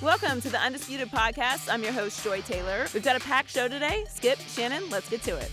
Welcome to the Undisputed Podcast. I'm your host, Joy Taylor. We've got a packed show today. Skip, Shannon, let's get to it.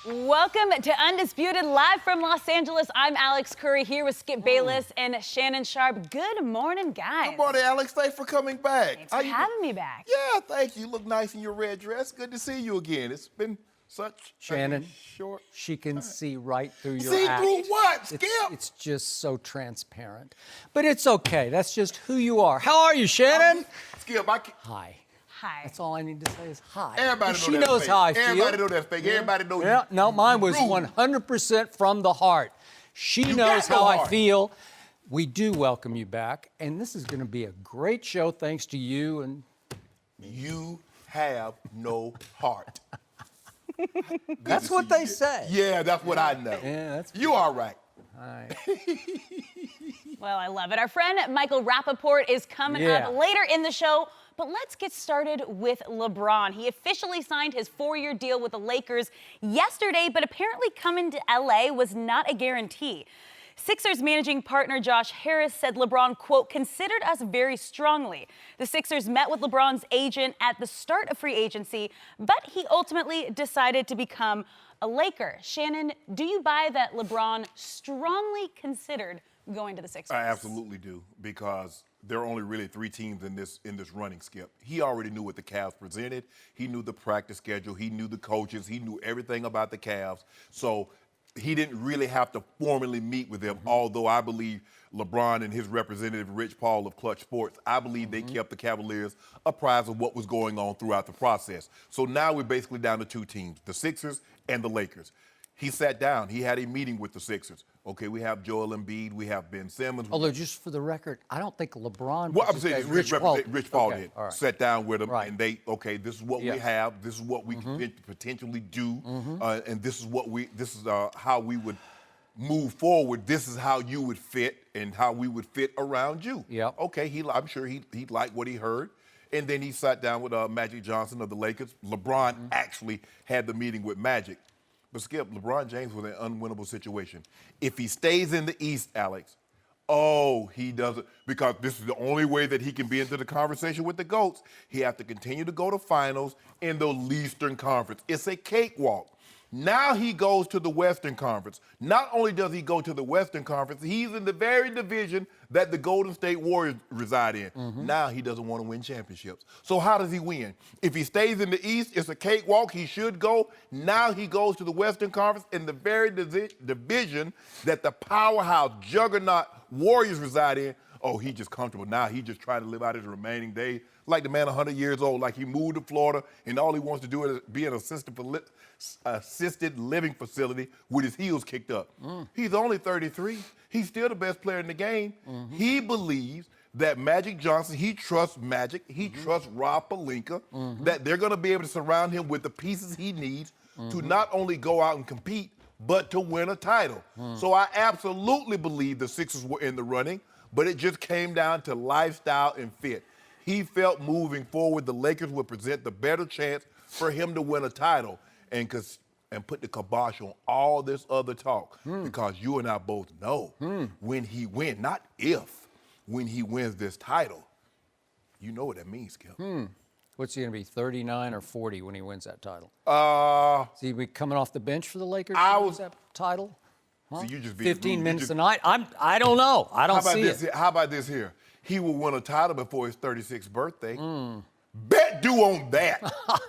Welcome to Undisputed, live from Los Angeles. I'm Alex Curry here with Skip Bayless and Shannon Sharpe. Good morning, guys. Good morning, Alex. Thanks for coming back. Thanks for having me back. Yeah, thank you. You look nice in your red dress. Good to see you again. It's been such Shannon, a short she can see right through your See act. through what, Skip? It's just so transparent. But it's okay. That's just who you are. How are you, Shannon? Skip, Hi. Hi. That's all I need to say is hi. Everybody she that's knows fake. how I feel. Everybody know that's fake. Everybody know Yeah, you. no, mine was rude. 100% from the heart. She knows got no how I heart. feel. We do welcome you back, and this is going to be a great show thanks to you and You have no heart. That's what they say. Yeah, that's what I know. Yeah, that's You all right. Hi. Well, I love it. Our friend Michael Rappaport is coming Yeah. up later in the show. But let's get started with LeBron. He officially signed his 4-year deal with the Lakers yesterday, but apparently coming to LA was not a guarantee. Sixers managing partner Josh Harris said LeBron, quote, considered us very strongly. The Sixers met with LeBron's agent at the start of free agency, but he ultimately decided to become a Laker. Shannon, do you buy that LeBron strongly considered going to the Sixers? I absolutely do, because there are only really 3 teams in this running, Skip. He already knew what the Cavs presented. He knew the practice schedule. He knew the coaches. He knew everything about the Cavs. So he didn't really have to formally meet with them, although I believe LeBron and his representative, Rich Paul of Clutch Sports, I believe they kept the Cavaliers apprised of what was going on throughout the process. So now we're basically down to 2 teams, the Sixers and the Lakers. He sat down. He had a meeting with the Sixers. Okay, we have Joel Embiid. We have Ben Simmons. Although, just for the record, I don't think LeBron. Well, I'm was saying Rich Rich Paul Okay, did. all right. Sat down with him, Right. and they, okay, this is what we Yes. have. This is what we can potentially do, and this is how we would move forward. This is how you would fit, and how we would fit around you. Yep. Okay, I'm sure he liked what he heard, and then he sat down with Magic Johnson of the Lakers. LeBron actually had the meeting with Magic. But Skip, LeBron James was in an unwinnable situation. If he stays in the East, Alex, he doesn't, because this is the only way that he can be into the conversation with the GOATs. He has to continue to go to finals in the Eastern Conference. It's a cakewalk. Now he goes to the Western Conference. Not only does he go to the Western Conference, he's in the very division that the Golden State Warriors reside in. Now he doesn't want to win championships. So how does he win? If he stays in the East, it's a cakewalk. He should go. Now he goes to the Western Conference in the very division that the powerhouse juggernaut Warriors reside in. Oh, he's just comfortable. Now he's just trying to live out his remaining days like the man 100 years old, like he moved to Florida, and all he wants to do is be an assisted living facility with his heels kicked up. He's only 33. He's still the best player in the game. He believes that Magic Johnson, he trusts Magic, he trusts Rob Pelinka, that they're going to be able to surround him with the pieces he needs to not only go out and compete, but to win a title. So I absolutely believe the Sixers were in the running, but it just came down to lifestyle and fit. He felt moving forward, the Lakers would present the better chance for him to win a title and put the kibosh on all this other talk. Because you and I both know when he wins, not if, when he wins this title, you know what that means, Skip. What's he going to be, 39 or 40 when he wins that title? Is he be coming off the bench for the Lakers? I to win was- that title? Huh? So you just being 15 rude. minutes a night? I don't know. I don't see it. How about this here? He will win a title before his 36th birthday. Bet due on that.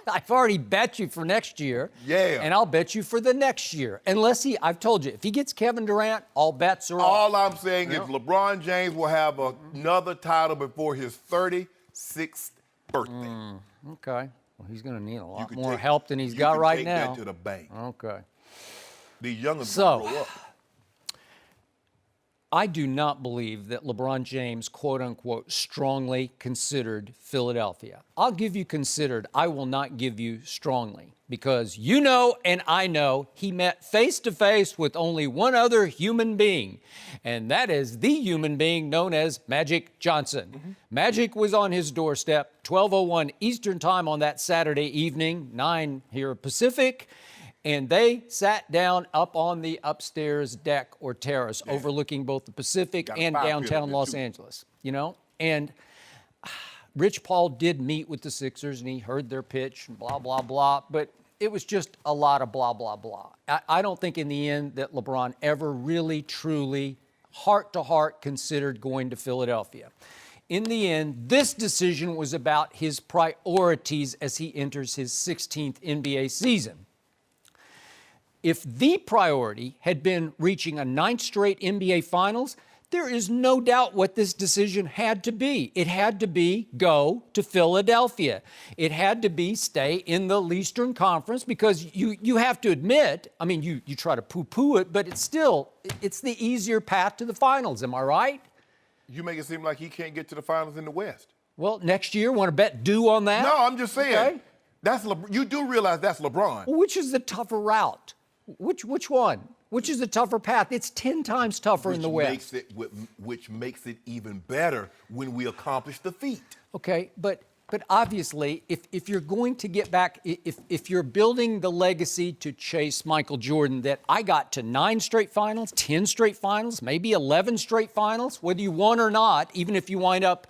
I've already bet you for next year. Yeah. And I'll bet you for the next year. Unless I've told you, if he gets Kevin Durant, all bets are off. All I'm saying is LeBron James will have another title before his 36th birthday. Okay. Well, he's going to need a lot can more take- help than he's got right take now. that to the bank. Okay. These youngins So- will grow up. I do not believe that LeBron James, quote unquote, strongly considered Philadelphia. I'll give you considered. I will not give you strongly, because you know and I know he met face to face with only one other human being, and that is the human being known as Magic Johnson. Magic was on his doorstep, 12:01 Eastern Time on that Saturday evening, 9 here Pacific. And they sat down up on the upstairs deck or terrace overlooking both the Pacific Got a and fire pit downtown up there, Los too. Angeles, you know? And Rich Paul did meet with the Sixers, and he heard their pitch, and blah, blah, blah, but it was just a lot of blah, blah, blah. I don't think in the end that LeBron ever really, truly, heart-to-heart considered going to Philadelphia. In the end, this decision was about his priorities as he enters his 16th NBA season. If the priority had been reaching a 9th straight NBA Finals, there is no doubt what this decision had to be. It had to be go to Philadelphia. It had to be stay in the Eastern Conference because you have to admit, I mean, you try to poo-poo it, but it's the easier path to the finals. Am I right? You make it seem like he can't get to the finals in the West. Well, next year, want to bet due on that? No, I'm just saying. Okay. You do realize that's LeBron. Well, which is the tougher route? Which one? Which is the tougher path? It's 10 times tougher in the West. Which makes it even better when we accomplish the feat. Okay, but obviously, if you're going to get back, if you're building the legacy to chase Michael Jordan, that I got to 9 straight finals, 10 straight finals, maybe 11 straight finals, whether you won or not, even if you wind up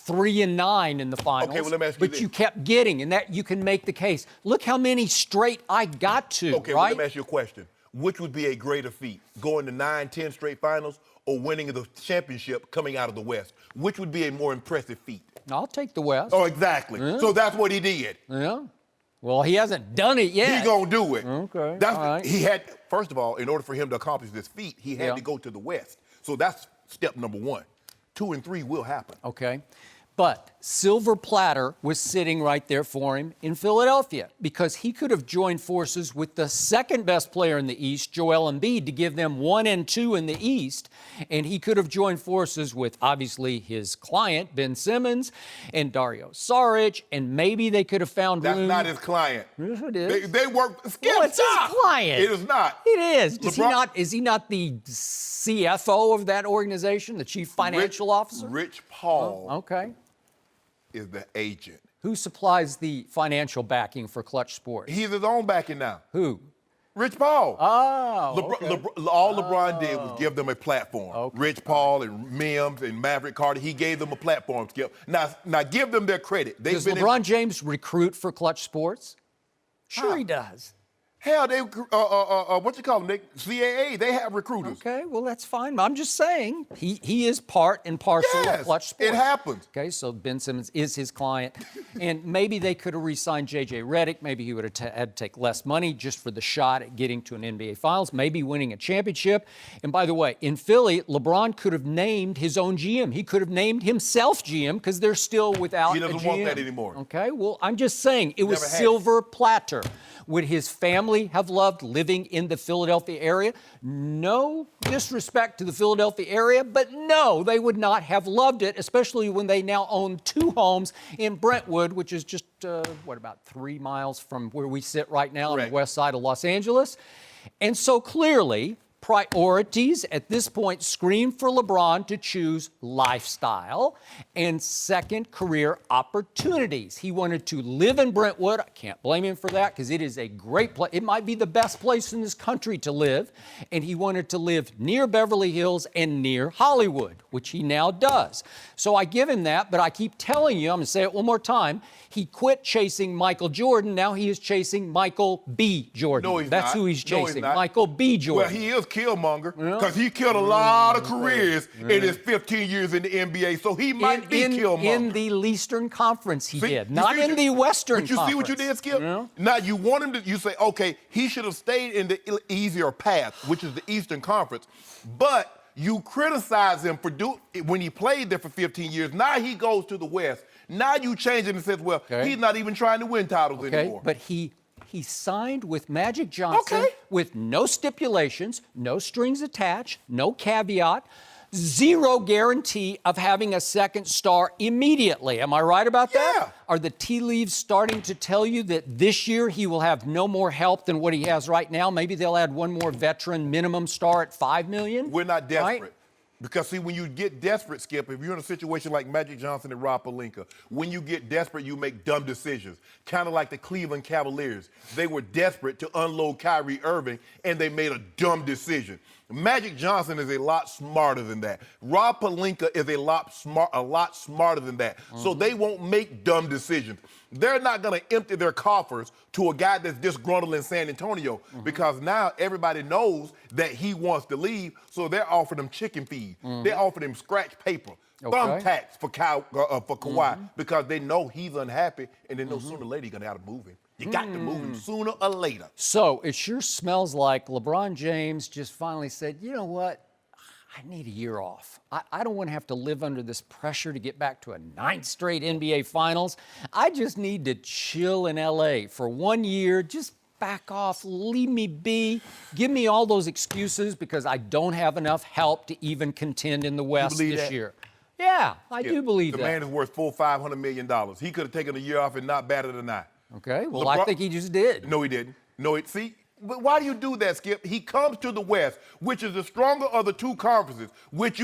3-9 in the finals. Okay, well, let me ask you this. But you kept getting, and that you can make the case. Look how many straight I got to, okay, right? well, let me ask you a question. Which would be a greater feat, going to 9, 10 straight finals or winning the championship coming out of the West? Which would be a more impressive feat? I'll take the West. Oh, exactly. Yeah. So that's what he did. Yeah. Well, he hasn't done it yet. He's going to do it. Okay. That's, all right. He had, first of all, in order for him to accomplish this feat, he had Yeah. to go to the West. So that's step number 1. 2 and 3 will happen. Okay. But silver platter was sitting right there for him in Philadelphia because he could have joined forces with the second best player in the East, Joel Embiid, to give them 1 and 2 in the East. And he could have joined forces with, obviously, his client, Ben Simmons, and Dario Saric, and maybe they could have found room. That's not his client. Yes, it is. They work. Skip, Well, it's stop. his client. It is not. It is. Is he LeBron- not the CFO of that organization, the chief financial officer? Rich Paul Okay. is the agent. Who supplies the financial backing for Clutch Sports? He's his own backing now. Who? Rich Paul. Oh, okay. All LeBron did was give them a platform. Okay. Rich Paul and Mims and Maverick Carter, he gave them a platform, Skip. Now give them their credit. Does LeBron James recruit for Clutch Sports? Sure he does. Hell, they what you call them? CAA. They have recruiters. Okay, well, that's fine. I'm just saying he is part and parcel Yes, of Clutch Sports. it happens. Okay, so Ben Simmons is his client. And maybe they could have re-signed J.J. Redick. Maybe he would have had to take less money just for the shot at getting to an NBA Finals, maybe winning a championship. And by the way, in Philly, LeBron could have named his own GM. He could have named himself GM because they're still without He doesn't a GM. want that anymore. Okay, well, I'm just saying it was Never had it. silver platter. Would his family have loved living in the Philadelphia area? No disrespect to the Philadelphia area, but no, they would not have loved it, especially when they now own 2 homes in Brentwood, which is just, about 3 miles from where we sit right now on the Correct. west side of Los Angeles. And so clearly, priorities at this point scream for LeBron to choose lifestyle and second, career opportunities. He wanted to live in Brentwood. I can't blame him for that because it is a great place. It might be the best place in this country to live. And he wanted to live near Beverly Hills and near Hollywood, which he now does. So I give him that, but I keep telling you, I'm going to say it one more time, he quit chasing Michael Jordan. Now he is chasing Michael B. Jordan. No, he's That's not. who he's No, he's chasing, not. Michael B. Jordan. Well, he is Killmonger because he killed a lot of careers in his 15 years in the NBA, so he might be Killmonger. In the Eastern Conference he See, did, you not see in what the you- Western But you Conference. see what you did, Skip? Yeah. Now you want him to, you say, okay, he should have stayed in the easier path, which is the Eastern Conference, but you criticize him for when he played there for 15 years. Now he goes to the West. Now you change it and says, well, Okay. he's not even trying to win titles Okay, anymore. but he signed with Magic Johnson Okay. with no stipulations, no strings attached, no caveat, zero guarantee of having a second star immediately. Am I right about that? Yeah. Are the tea leaves starting to tell you that this year he will have no more help than what he has right now? Maybe they'll add one more veteran minimum star at $5 million? We're not desperate. Right? Because, see, when you get desperate, Skip, if you're in a situation like Magic Johnson and Rob Pelinka, when you get desperate, you make dumb decisions. Kind of like the Cleveland Cavaliers. They were desperate to unload Kyrie Irving, and they made a dumb decision. Magic Johnson is a lot smarter than that. Rob Pelinka is a lot smarter than that. So they won't make dumb decisions. They're not going to empty their coffers to a guy that's disgruntled in San Antonio because now everybody knows that he wants to leave, so they're offering him chicken feed. They offered him scratch paper, thumbtacks for Kawhi because they know he's unhappy and they know sooner or later you're going to have to move him. You got to move him sooner or later. So it sure smells like LeBron James just finally said, you know what? I need a year off. I don't want to have to live under this pressure to get back to a 9th straight NBA Finals. I just need to chill in LA for 1 year. Just back off, leave me be. Give me all those excuses because I don't have enough help to even contend in the West this year. Yeah, I do believe that. The man is worth full $500 million. He could have taken a year off and not batted an eye. Okay, well, I think he just did. No, he didn't. See, but why do you do that, Skip? He comes to the West, which is the stronger of the two conferences, which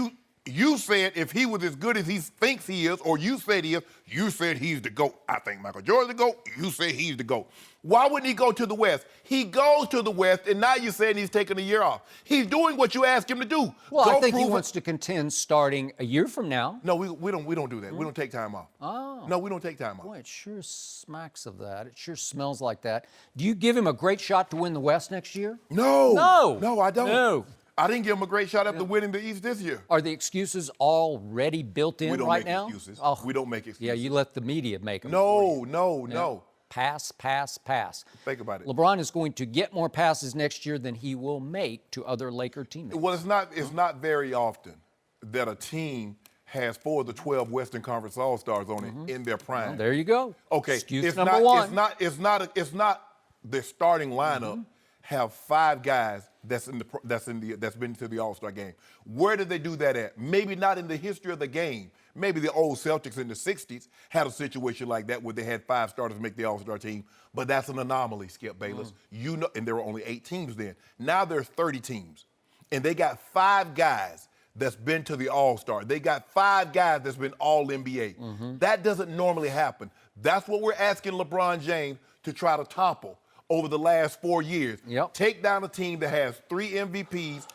you said if he was as good as he thinks he is, or you said he is, you said he's the GOAT. I think Michael Jordan's the GOAT. You say he's the GOAT. Why wouldn't he go to the West? He goes to the West, and now you're saying he's taking a year off. He's doing what you asked him to do. Well, I think he wants to contend starting a year from now. No, we don't do that. We don't take time off. Oh. No, we don't take time off. Boy, it sure smacks of that. It sure smells like that. Do you give him a great shot to win the West next year? No. No, I don't. No. I didn't give him a great shot after winning the East this year. Are the excuses already built in right now? We don't make excuses. Oh. We don't make excuses. Yeah, you let the media make them. No. Pass. Think about it. LeBron is going to get more passes next year than he will make to other Laker teammates. Well, it's not very often that a team has 4 of the 12 Western Conference All-Stars on it in their prime. Well, there you go. Okay, excuse number one. It's not the starting lineup have 5 guys that's been to the All-Star game. Where did they do that at? Maybe not in the history of the game. Maybe the old Celtics in the 60s had a situation like that where they had 5 starters make the All-Star team, but that's an anomaly, Skip Bayless. You know, and there were only 8 teams then. Now there's 30 teams, and they got 5 guys that's been to the All-Star. They got 5 guys that's been All-NBA. That doesn't normally happen. That's what we're asking LeBron James to try to topple over the last 4 years. Take down a team that has 3 MVPs,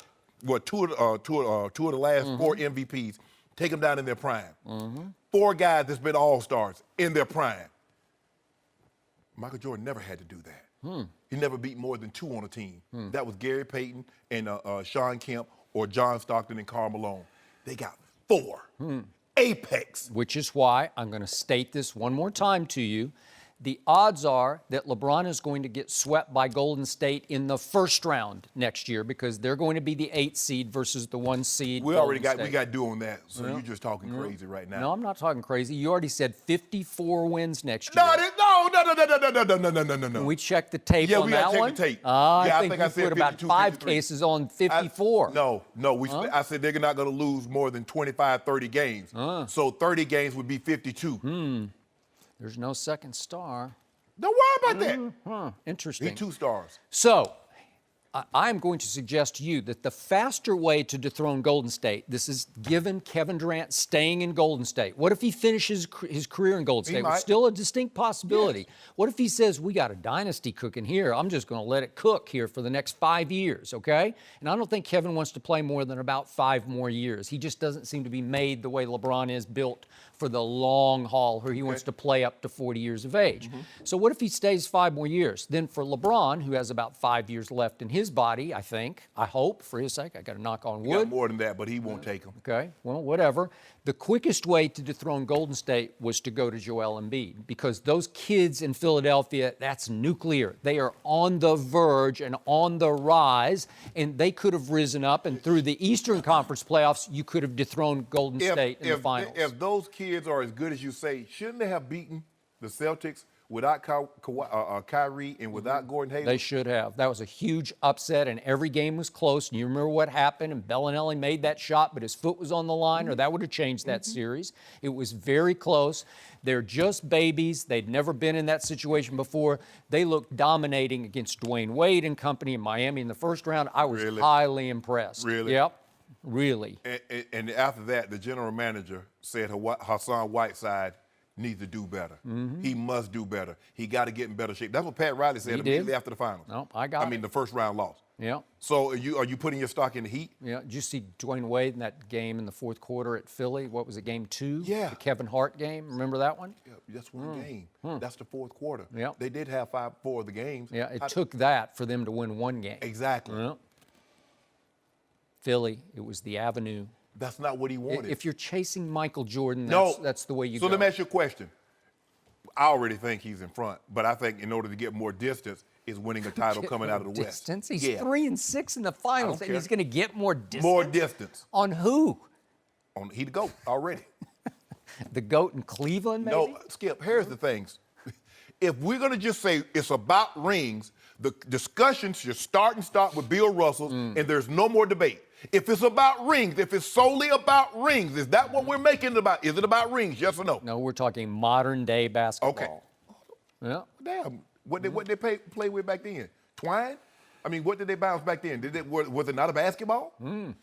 well, two of the last 4 MVPs. Take them down in their prime. 4 guys that's been All-Stars in their prime. Michael Jordan never had to do that. He never beat more than 2 on a team. That was Gary Payton and Sean Kemp or John Stockton and Karl Malone. They got 4. Apex. Which is why I'm going to state this one more time to you. The odds are that LeBron is going to get swept by Golden State in the first round next year because they're going to be the 8th seed versus the 1 seed. We got due on that. So you're just talking crazy right now. No, I'm not talking crazy. You already said 54 wins next year. No. We checked the tape on that one. Yeah, we got to check the tape. I think I put about 5 cases on 54. I said they're not going to lose more than 25, 30 games. So 30 games would be 52. There's no second star. Don't worry about that. Interesting. Need 2 stars. So, I'm going to suggest to you that the faster way to dethrone Golden State, this is given Kevin Durant staying in Golden State. What if he finishes his career in Golden State? It's still a distinct possibility. Yes. What if he says, we got a dynasty cooking here. I'm just going to let it cook here for the next 5 years, okay? And I don't think Kevin wants to play more than about 5 more years. He just doesn't seem to be made the way LeBron is built for the long haul, where he wants to play up to 40 years of age. So what if he stays 5 more years? Then for LeBron, who has about 5 years left in his body, I hope, for his sake, I got to knock on wood. He got more than that, but he won't take them. Okay, well, whatever. The quickest way to dethrone Golden State was to go to Joel Embiid, because those kids in Philadelphia, that's nuclear. They are on the verge and on the rise, and they could have risen up, and through the Eastern Conference playoffs, you could have dethroned Golden State in the finals. If those kids are as good as you say, shouldn't they have beaten the Celtics without Kyrie and without Gordon Hayward? They should have. That was a huge upset, and every game was close. And you remember what happened, and Bellinelli made that shot, but his foot was on the line, or that would have changed that series. It was very close. They're just babies. They'd never been in that situation before. They looked dominating against Dwayne Wade and company in Miami in the first round. I was highly impressed. Really? Yep. Really. And after that, the general manager said Hassan Whiteside needs to do better. He must do better. He got to get in better shape. That's what Pat Riley said immediately after the finals. No, I got the first round loss. Yeah. So are you putting your stock in the Heat? Yeah. Did you see Dwayne Wade in that game in the fourth quarter at Philly? What was it, game 2? Yeah. The Kevin Hart game. Remember that one? Yeah, that's one game. That's the fourth quarter. Yeah. They did have 4 of the games. Yeah, it took that for them to win one game. Exactly. Yeah. Philly, it was the avenue. That's not what he wanted. If you're chasing Michael Jordan, that's the way you go. So let me ask you a question. I already think he's in front, but I think in order to get more distance is winning a title coming out of the West. Distance? He's 3-6 in the finals, and he's going to get more distance. More distance. On who? He'd go already. The GOAT in Cleveland, maybe? No, Skip, here's the things. If we're going to just say it's about rings, the discussion should start with Bill Russell, and there's no more debate. If it's about rings, if it's solely about rings, is that what we're making it about? Is it about rings, yes or no? No, we're talking modern-day basketball. Okay. Yeah. Damn, what they play with back then? Twine? I mean, what did they bounce back then? Was it not a basketball?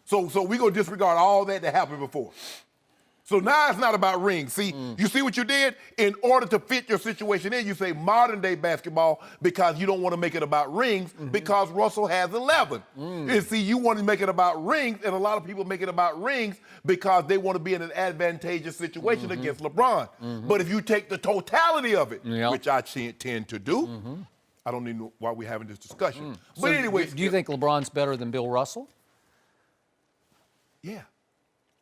So we're going to disregard all that happened before. So now it's not about rings. See, you see what you did? In order to fit your situation in, you say modern-day basketball because you don't want to make it about rings because Russell has 11. And see, you want to make it about rings, and a lot of people make it about rings because they want to be in an advantageous situation against LeBron. But if you take the totality of it, which I tend to do, I don't know why we're having this discussion. But So anyway, do you think LeBron's better than Bill Russell? Yeah.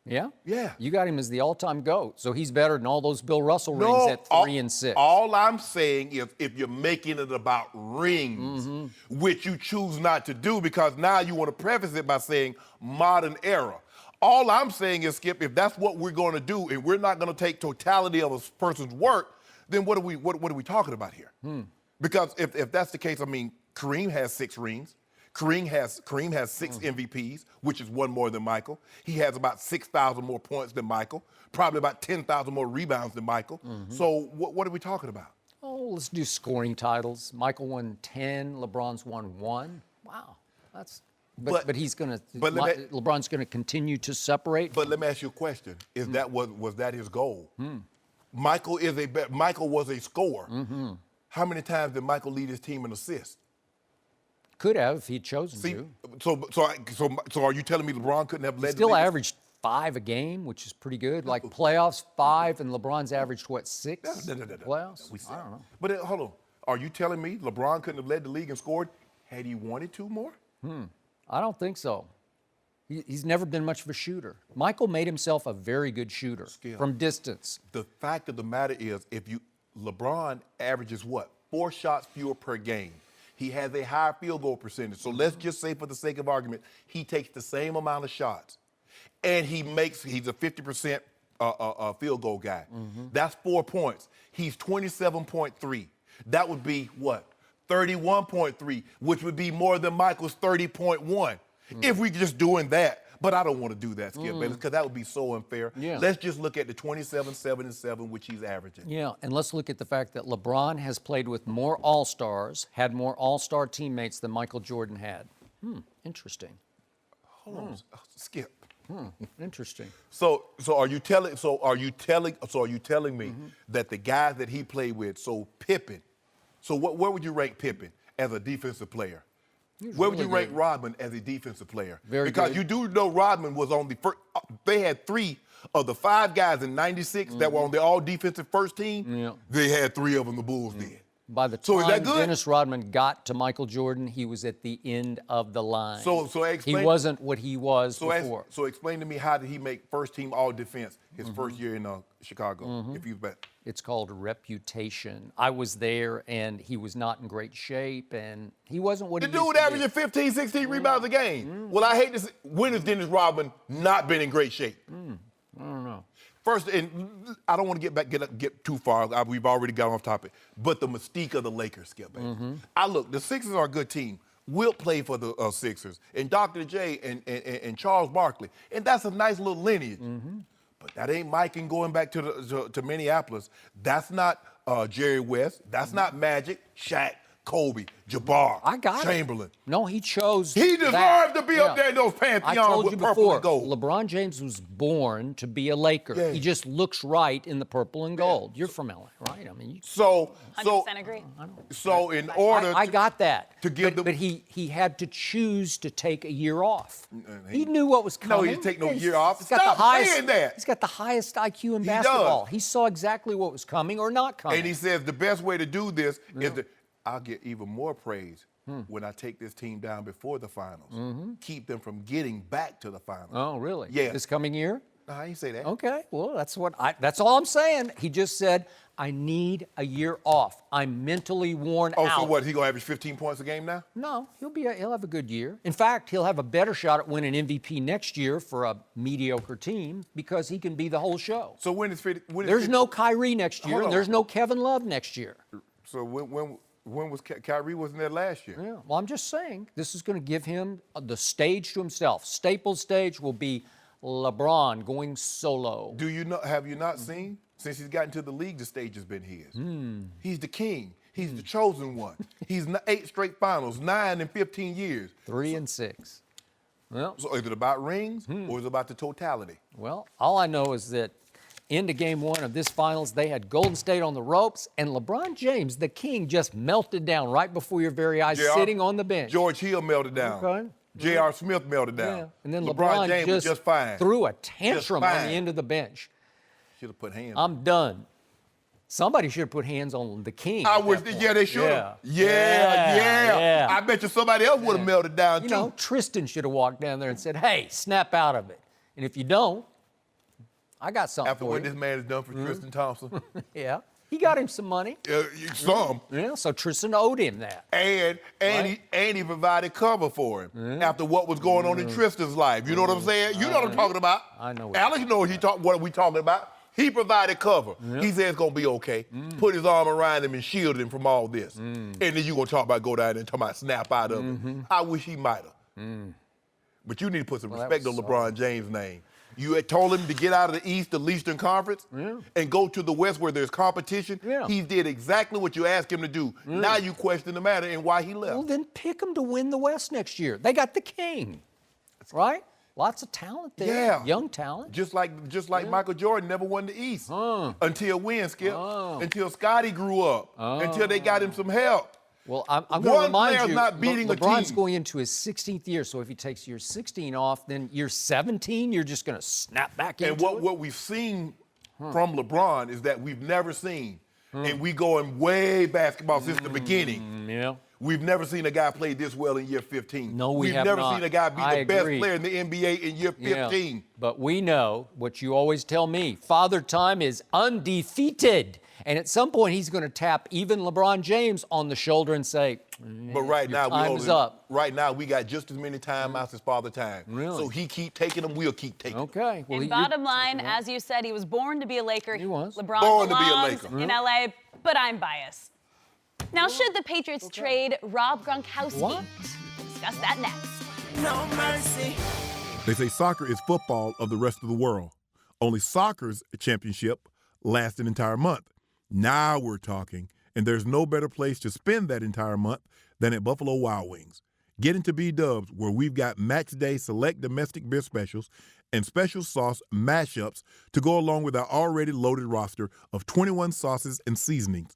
Yeah? Yeah. You got him as the all-time GOAT, so he's better than all those Bill Russell rings at 3-6. All I'm saying is if you're making it about rings, which you choose not to do because now you want to preface it by saying modern era. All I'm saying is, Skip, if that's what we're going to do and we're not going to take totality of a person's work, then what are we talking about here? Because if that's the case, I mean, Kareem has 6 rings. Kareem has 6 MVPs, which is 1 more than Michael. He has about 6,000 more points than Michael, probably about 10,000 more rebounds than Michael. So what are we talking about? Oh, let's do scoring titles. Michael won 10, LeBron's won 1. Wow, that's. But he's going to. LeBron's going to continue to separate. But let me ask you a question: was that his goal? Michael was a scorer. How many times did Michael lead his team in assists? Could have if he'd chosen to. So are you telling me LeBron couldn't have led? He still averaged 5 a game, which is pretty good. Like playoffs, 5, and LeBron's averaged what, 6? No. Playoffs? I don't know. But hold on, are you telling me LeBron couldn't have led the league and scored had he wanted to more? I don't think so. He's never been much of a shooter. Michael made himself a very good shooter from distance. The fact of the matter is, LeBron averages what? 4 shots fewer per game. He has a higher field goal percentage. So let's just say, for the sake of argument, he takes the same amount of shots, and he's a 50% field goal guy. That's 4 points. He's 27.3. That would be what? 31.3, which would be more than Michael's 30.1. If we're just doing that. But I don't want to do that, Skip Bayless, because that would be so unfair. Yeah. Let's just look at the 27, 7, and 7, which he's averaging. Yeah, and let's look at the fact that LeBron has played with more All-Stars, had more All-Star teammates than Michael Jordan had. Interesting. Hold on, Skip. Interesting. So are you telling me that the guys that he played with, so Pippen, so where would you rank Pippen as a defensive player? Where would you rank Rodman as a defensive player? Because you do know Rodman was on the first. They had 3 of the 5 guys in '96 that were on the all-defensive first team. Yeah. They had 3 of them. The Bulls did. By the time Dennis Rodman got to Michael Jordan, he was at the end of the line. So explain, he wasn't what he was before. So explain to me, how did he make first-team all-defense his first year in Chicago? If he was back. It's called reputation. I was there, and he was not in great shape, and he wasn't what he used to be. The dude averaging 15, 16 rebounds a game. Well, I hate to say, when has Dennis Rodman not been in great shape? I don't know. First, and I don't want to get too far. We've already got off topic. But the mystique of the Lakers, Skip. The Sixers are a good team. Wilt played for the Sixers, and Dr. J and Charles Barkley, and that's a nice little lineage. But that ain't Mike and going back to Minneapolis. That's not Jerry West. That's not Magic, Shaq. Kobe, Jabbar, I got Chamberlain. it. No, he chose. He deserved that. to be up there in those pantheons I told with you purple before, and gold. LeBron James was born to be a Laker. Yeah. He just looks right in the purple and gold. You're from LA, right? I mean, So 100% agree. So in order, I got that. to give but he had to choose to take a year off. he- He knew what was coming. No, he didn't take no year off. He's got Stop the highest, saying that. He's got the highest IQ in He basketball. does. He saw exactly what was coming or not coming. and he says the best way to do this is that I'll get even more praise when I take this team down before the finals. Keep them from getting back to the finals. Oh, really? Yeah. This coming year? No, I didn't say that. Okay. Well, that's all I'm saying. He just said, I need a year off. I'm mentally worn out. Oh, so what? He gonna average 15 points a game now? No, he'll have a good year. In fact, he'll have a better shot at winning MVP next year for a mediocre team because he can be the whole show. So when is 50? There's no Kyrie next year, Hold and on. there's no Kevin Love next year. So when was Kyrie wasn't there last year? Yeah. Well, I'm just saying this is going to give him the stage to himself. Staples stage will be LeBron going solo. Do you know? Have you not seen? Since he's gotten to the league, the stage has been his. He's the king. He's the chosen one. He's 8 straight finals, 9 in 15 years. 3 and 6. Well, So is it about rings or is it about the totality? Well, all I know is that into game 1 of this finals, they had Golden State on the ropes, and LeBron James, the king, just melted down right before your very eyes, JR, sitting on the bench. George Hill melted down. Okay. J.R. Smith melted down. Yeah. And then LeBron James was just fine. threw a tantrum on fine. the end of the bench. Should have put hands. I'm done. Somebody should have put hands on the king. I at wish. that point. Yeah, they should have. Yeah. Yeah. I bet you somebody else would have melted down You too. know, Tristan should have walked down there and said, hey, snap out of it. And if you don't, I got something After for what you. this man has done for Tristan Thompson, Yeah. He got him some money. some. Yeah, so Tristan owed him that. And he provided cover for him after what was going on in Tristan's life. You know what I'm saying? You know what I'm talking about. I know what Alex knows what we talking about. He provided cover. He said it's gonna be okay. Put his arm around him and shield him from all this. And then you gonna talk about go down there and talk about snap out of him. I wish he might have. But you need to put some Well, that respect on was LeBron James' name. You had told him to get out of the East, the Eastern Conference, and go to the West where there's competition. Yeah. He did exactly what you asked him to do. Now you question the matter and why he left. Well, then pick him to win the West next year. They got the king, right? Lots of talent there. Yeah. Young talent. Just like Michael Jordan never won the East. Until when, Skip? Until Scotty grew up. Until they got him some help. Well, I'm going to One remind player's you, not beating a LeBron's team. going into his 16th year, so if he takes year 16 off, then year 17, you're just going to snap back into And it? what we've seen from LeBron is that we've never seen, and we going way basketball since the beginning. Yeah. We've never seen a guy play this well in year 15. No, we We've have never not. seen a guy be I the best agree. player in the NBA in year 15. Yeah. But we know what you always tell me, Father Time is undefeated. And at some point, he's going to tap even LeBron James on the shoulder and say, But right your now, time is up. Right now, we got just as many timeouts as Father Time. Really? So he keep taking them, we'll keep taking them. Okay. Well, And bottom line, as you said, he was born to be a Laker. He was. LeBron Born to be a belongs Laker. in LA, but I'm biased. Now, should the Patriots trade Rob Gronkowski? What? Discuss that next. No mercy. They say soccer is football of the rest of the world. Only soccer's championship lasts an entire month. Now we're talking, and there's no better place to spend that entire month than at Buffalo Wild Wings. Get into B-Dubs, where we've got match day select domestic beer specials and special sauce mashups to go along with our already loaded roster of 21 sauces and seasonings.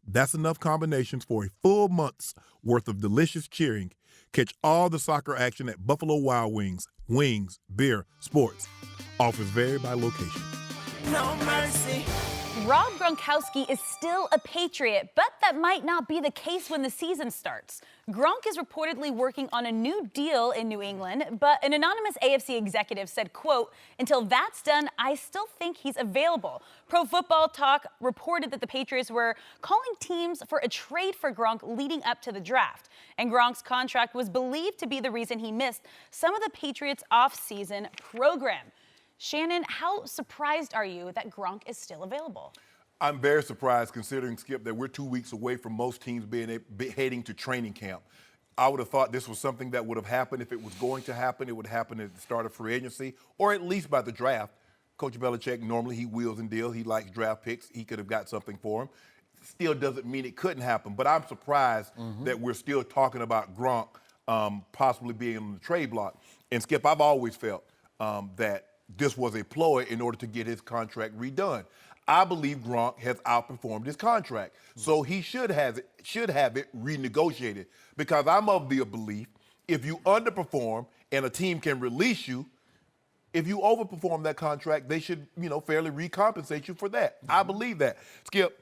That's enough combinations for a full month's worth of delicious cheering. Catch all the soccer action at Buffalo Wild Wings. Wings, beer, sports. Offers vary by location. No mercy. Rob Gronkowski is still a Patriot, but that might not be the case when the season starts. Gronk is reportedly working on a new deal in New England, but an anonymous AFC executive said, quote, "Until that's done, I still think he's available." Pro Football Talk reported that the Patriots were calling teams for a trade for Gronk leading up to the draft. And Gronk's contract was believed to be the reason he missed some of the Patriots' off-season program. Shannon, how surprised are you that Gronk is still available? I'm very surprised, considering, Skip, that we're 2 weeks away from most teams heading to training camp. I would have thought this was something that would have happened. If it was going to happen, it would happen at the start of free agency, or at least by the draft. Coach Belichick, normally he wheels and deals. He likes draft picks. He could have got something for him. still doesn't mean it couldn't happen. But I'm surprised that we're still talking about Gronk possibly being on the trade block. And Skip, I've always felt that this was a ploy in order to get his contract redone. I believe Gronk has outperformed his contract, so he should have it renegotiated. Because I'm of the belief, if you underperform and a team can release you, if you overperform that contract, they should, fairly recompensate you for that. I believe that. Skip,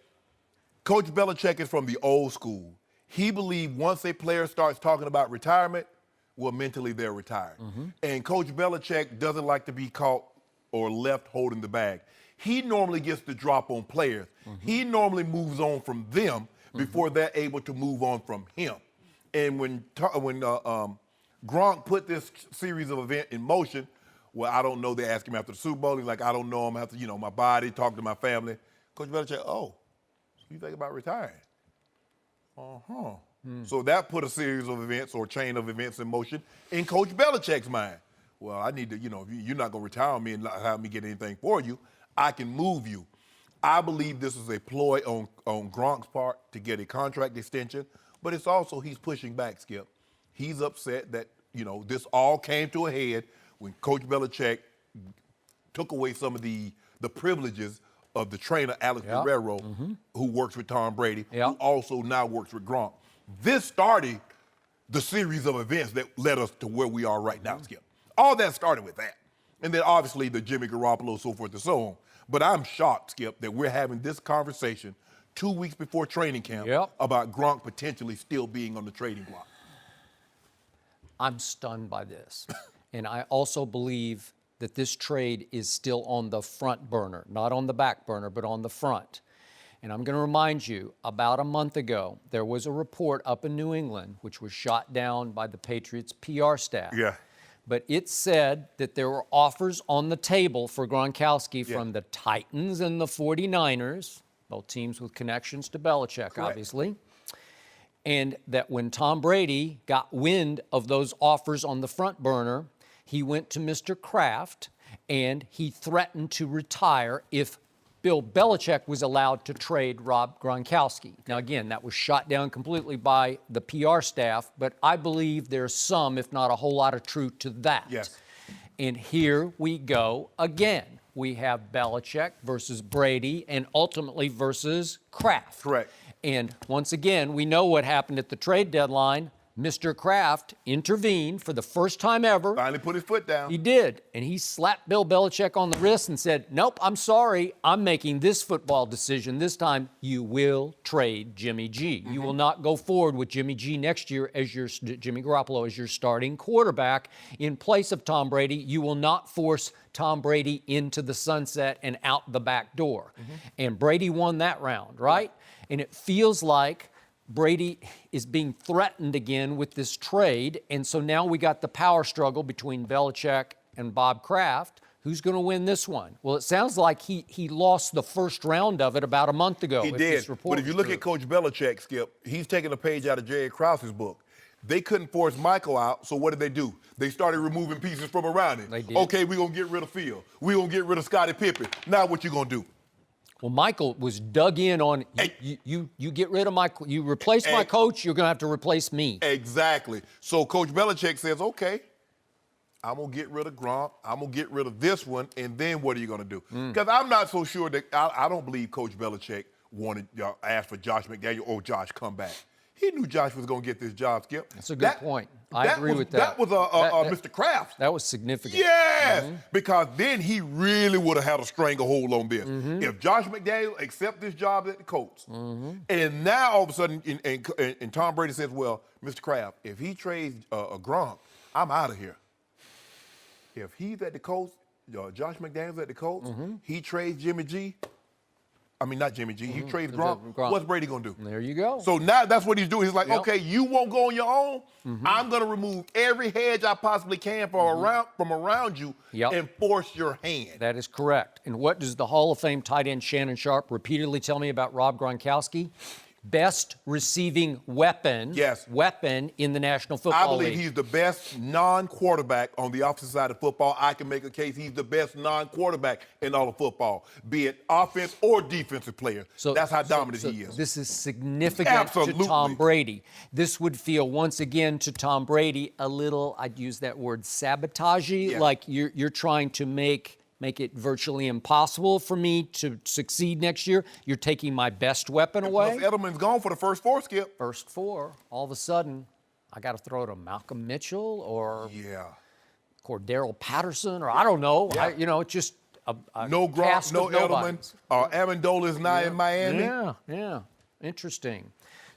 Coach Belichick is from the old school. He believed once a player starts talking about retirement, well, mentally they're retired. And Coach Belichick doesn't like to be caught or left holding the bag. He normally gets the drop on players. He normally moves on from them before they're able to move on from him. And when Gronk put this series of events in motion, well, I don't know. They asked him after the Super Bowl. He's like, I don't know. I'm going to have to, my body, talk to my family. Coach Belichick, so you think about retiring? So that put a series of events or chain of events in motion in Coach Belichick's mind. Well, I need to, if you're not going to retire on me and not have me get anything for you, I can move you. I believe this is a ploy on Gronk's part to get a contract extension, but it's also he's pushing back, Skip. He's upset that, this all came to a head when Coach Belichick took away some of the privileges of the trainer, Alex Guerrero, who works with Tom Brady, who also now works with Gronk. This started the series of events that led us to where we are right now, Skip. All that started with that. And then obviously the Jimmy Garoppolo, so forth and so on. But I'm shocked, Skip, that we're having this conversation 2 weeks before training camp about Gronk potentially still being on the trading block. I'm stunned by this. And I also believe that this trade is still on the front burner, not on the back burner, but on the front. And I'm going to remind you, about a month ago, there was a report up in New England, which was shot down by the Patriots PR staff. But it said that there were offers on the table for Gronkowski from the Titans and the 49ers, both teams with connections to Belichick, obviously. And that when Tom Brady got wind of those offers on the front burner, he went to Mr. Kraft and he threatened to retire if Bill Belichick was allowed to trade Rob Gronkowski. Now, again, that was shot down completely by the PR staff, but I believe there's some, if not a whole lot of truth to that. And here we go again. We have Belichick versus Brady and ultimately versus Kraft. And once again, we know what happened at the trade deadline. Mr. Kraft intervened for the first time ever. Finally put his foot down. He did. And he slapped Bill Belichick on the wrist and said, nope, I'm sorry. I'm making this football decision. This time, you will trade Jimmy G. You will not go forward with Jimmy G next year as your Jimmy Garoppolo as your starting quarterback in place of Tom Brady. You will not force Tom Brady into the sunset and out the back door. And Brady won that round, right? And it feels like Brady is being threatened again with this trade, and so now we got the power struggle between Belichick and Bob Kraft. Who's going to win this one? Well, it sounds like he lost the first round of it about a month ago. He did, but if you look at Coach Belichick, Skip, he's taking a page out of Jerry Krause's book. They couldn't force Michael out, so what did they do? They started removing pieces from around him. They did. Okay, we're going to get rid of Phil. We're going to get rid of Scottie Pippen. Now what you going to do? Well, Michael was dug in on, you get rid of you replace my coach, you're going to have to replace me. Exactly. So Coach Belichick says, okay, I'm going to get rid of Gronk, I'm going to get rid of this one, and then what are you going to do? Because I'm not so sure that, I don't believe Coach Belichick asked for Josh McDaniel, oh, Josh, come back. He knew Josh was going to get this job, Skip. That's a good point. I agree with that. That was Mr. Kraft. That was significant. Yes, because then he really would have had a stranglehold on this. If Josh McDaniel accepts this job at the Colts, and now all of a sudden, and Tom Brady says, well, Mr. Kraft, if he trades a Gronk, I'm out of here. If he's at the Colts, Josh McDaniel's at the Colts, he trades Jimmy G, I mean, not Jimmy G. He trades Gronk. What's Brady going to do? There you go. So now that's what he's doing. He's like, okay, you won't go on your own. I'm going to remove every hedge I possibly can from around you and force your hand. That is correct. And what does the Hall of Fame tight end Shannon Sharpe repeatedly tell me about Rob Gronkowski? best receiving weapon in the National Football League. I believe he's the best non-quarterback on the offensive side of football. I can make a case he's the best non-quarterback in all of football, be it offense or defensive player. So that's how dominant he is. This is significant to Tom Brady. This would feel, once again, to Tom Brady a little, I'd use that word, sabotagey, like you're trying to make it virtually impossible for me to succeed next year. You're taking my best weapon away. Plus Edelman's gone for the first 4, Skip. First 4. All of a sudden, I got to throw to Malcolm Mitchell or Cordero Patterson, or I don't know. It's just a no Gronk, no Edelman. Amendola is now in Miami. Yeah. Interesting.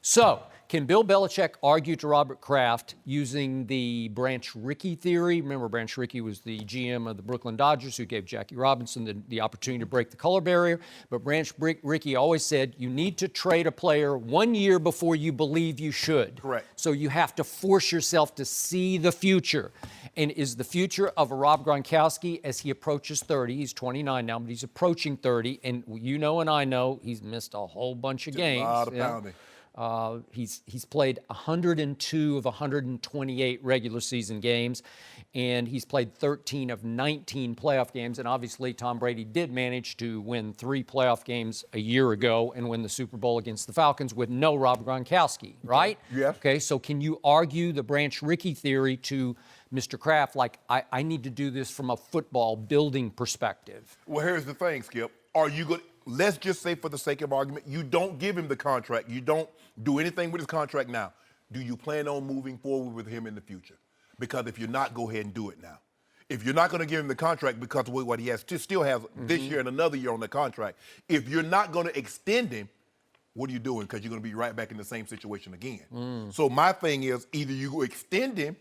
So, can Bill Belichick argue to Robert Kraft using the Branch Rickey theory? Remember, Branch Rickey was the GM of the Brooklyn Dodgers who gave Jackie Robinson the opportunity to break the color barrier. But Branch Rickey always said you need to trade a player 1 year before you believe you should. Correct. So you have to force yourself to see the future. And is the future of a Rob Gronkowski as he approaches 30? He's 29 now, but he's approaching 30. And you know and I know he's missed a whole bunch of games. A lot of pounding. He's played 102 of 128 regular season games, and he's played 13 of 19 playoff games. And obviously, Tom Brady did manage to win 3 playoff games a year ago and win the Super Bowl against the Falcons with no Rob Gronkowski, right? Yeah. Okay, so can you argue the Branch Rickey theory to Mr. Kraft, like, I need to do this from a football building perspective? Well, here's the thing, Skip. Are you good? Let's just say, for the sake of argument, you don't give him the contract. You don't do anything with his contract now. Do you plan on moving forward with him in the future? Because if you're not, go ahead and do it now. If you're not going to give him the contract because of what he has, still has this year and another year on the contract, if you're not going to extend him, what are you doing? Because you're going to be right back in the same situation again. So my thing is, either you extend him,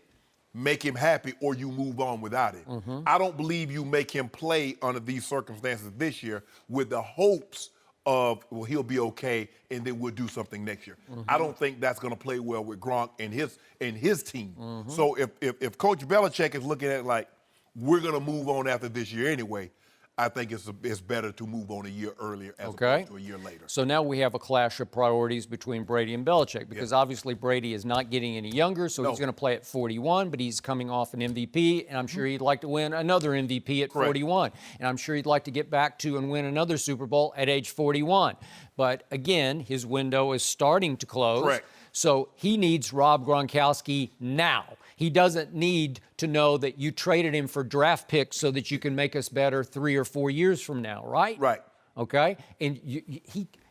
make him happy, or you move on without it. I don't believe you make him play under these circumstances this year with the hopes of, well, he'll be okay, and then we'll do something next year. I don't think that's going to play well with Gronk and his team. So if Coach Belichick is looking at it like, we're going to move on after this year anyway, I think it's better to move on a year earlier as opposed to a year later. So now we have a clash of priorities between Brady and Belichick, because obviously Brady is not getting any younger, so he's going to play at 41, but he's coming off an MVP, and I'm sure he'd like to win another MVP at 41. And I'm sure he'd like to get back to and win another Super Bowl at age 41. But again, his window is starting to close. Correct. So he needs Rob Gronkowski now. He doesn't need to know that you traded him for draft picks so that you can make us better 3 or 4 years from now, right? Right. Okay? And you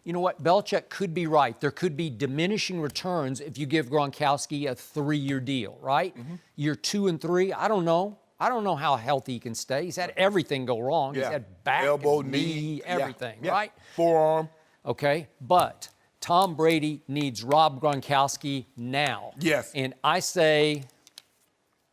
know what? Belichick could be right. There could be diminishing returns if you give Gronkowski a 3-year deal, right? Year 2 and 3, I don't know. I don't know how healthy he can stay. He's had everything go wrong. He's had back, elbow, knee, everything, right? Forearm. Okay? But Tom Brady needs Rob Gronkowski now. Yes. And I say,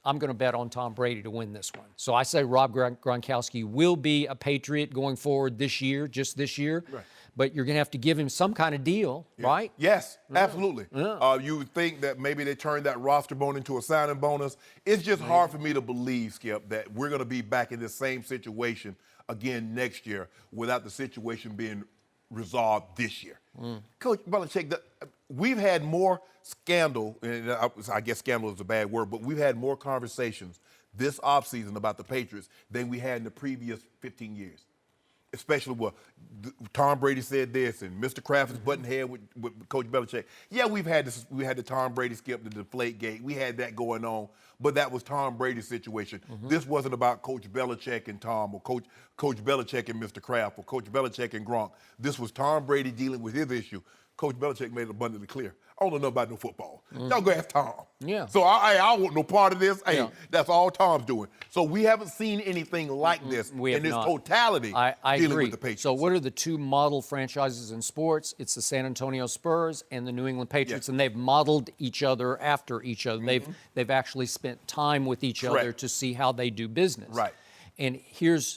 I'm going to bet on Tom Brady to win this one. So I say Rob Gronkowski will be a Patriot going forward this year, just this year. Right. But you're going to have to give him some kind of deal, right? Yes, absolutely. You would think that maybe they turned that roster bonus into a signing bonus. It's just hard for me to believe, Skip, that we're going to be back in the same situation again next year without the situation being resolved this year. Coach Belichick, we've had more scandal, and I guess scandal is a bad word, but we've had more conversations this offseason about the Patriots than we had in the previous 15 years. Especially what Tom Brady said this, and Mr. Kraft is butting head with Coach Belichick. Yeah, we had the Tom Brady skip, the deflate gate. We had that going on, but that was Tom Brady's situation. This wasn't about Coach Belichick and Tom, or Coach Belichick and Mr. Kraft, or Coach Belichick and Gronk. This was Tom Brady dealing with his issue. Coach Belichick made it abundantly clear. I don't know nothing about no football. Y'all go ask Tom. Yeah. So I want no part of this. Hey, that's all Tom's doing. So we haven't seen anything like this in this totality I dealing agree. with the Patriots. So what are the two model franchises in sports? It's the San Antonio Spurs and the New England Patriots, and they've modeled each other after each other. They've actually spent time with each other to see how they do business. Right. And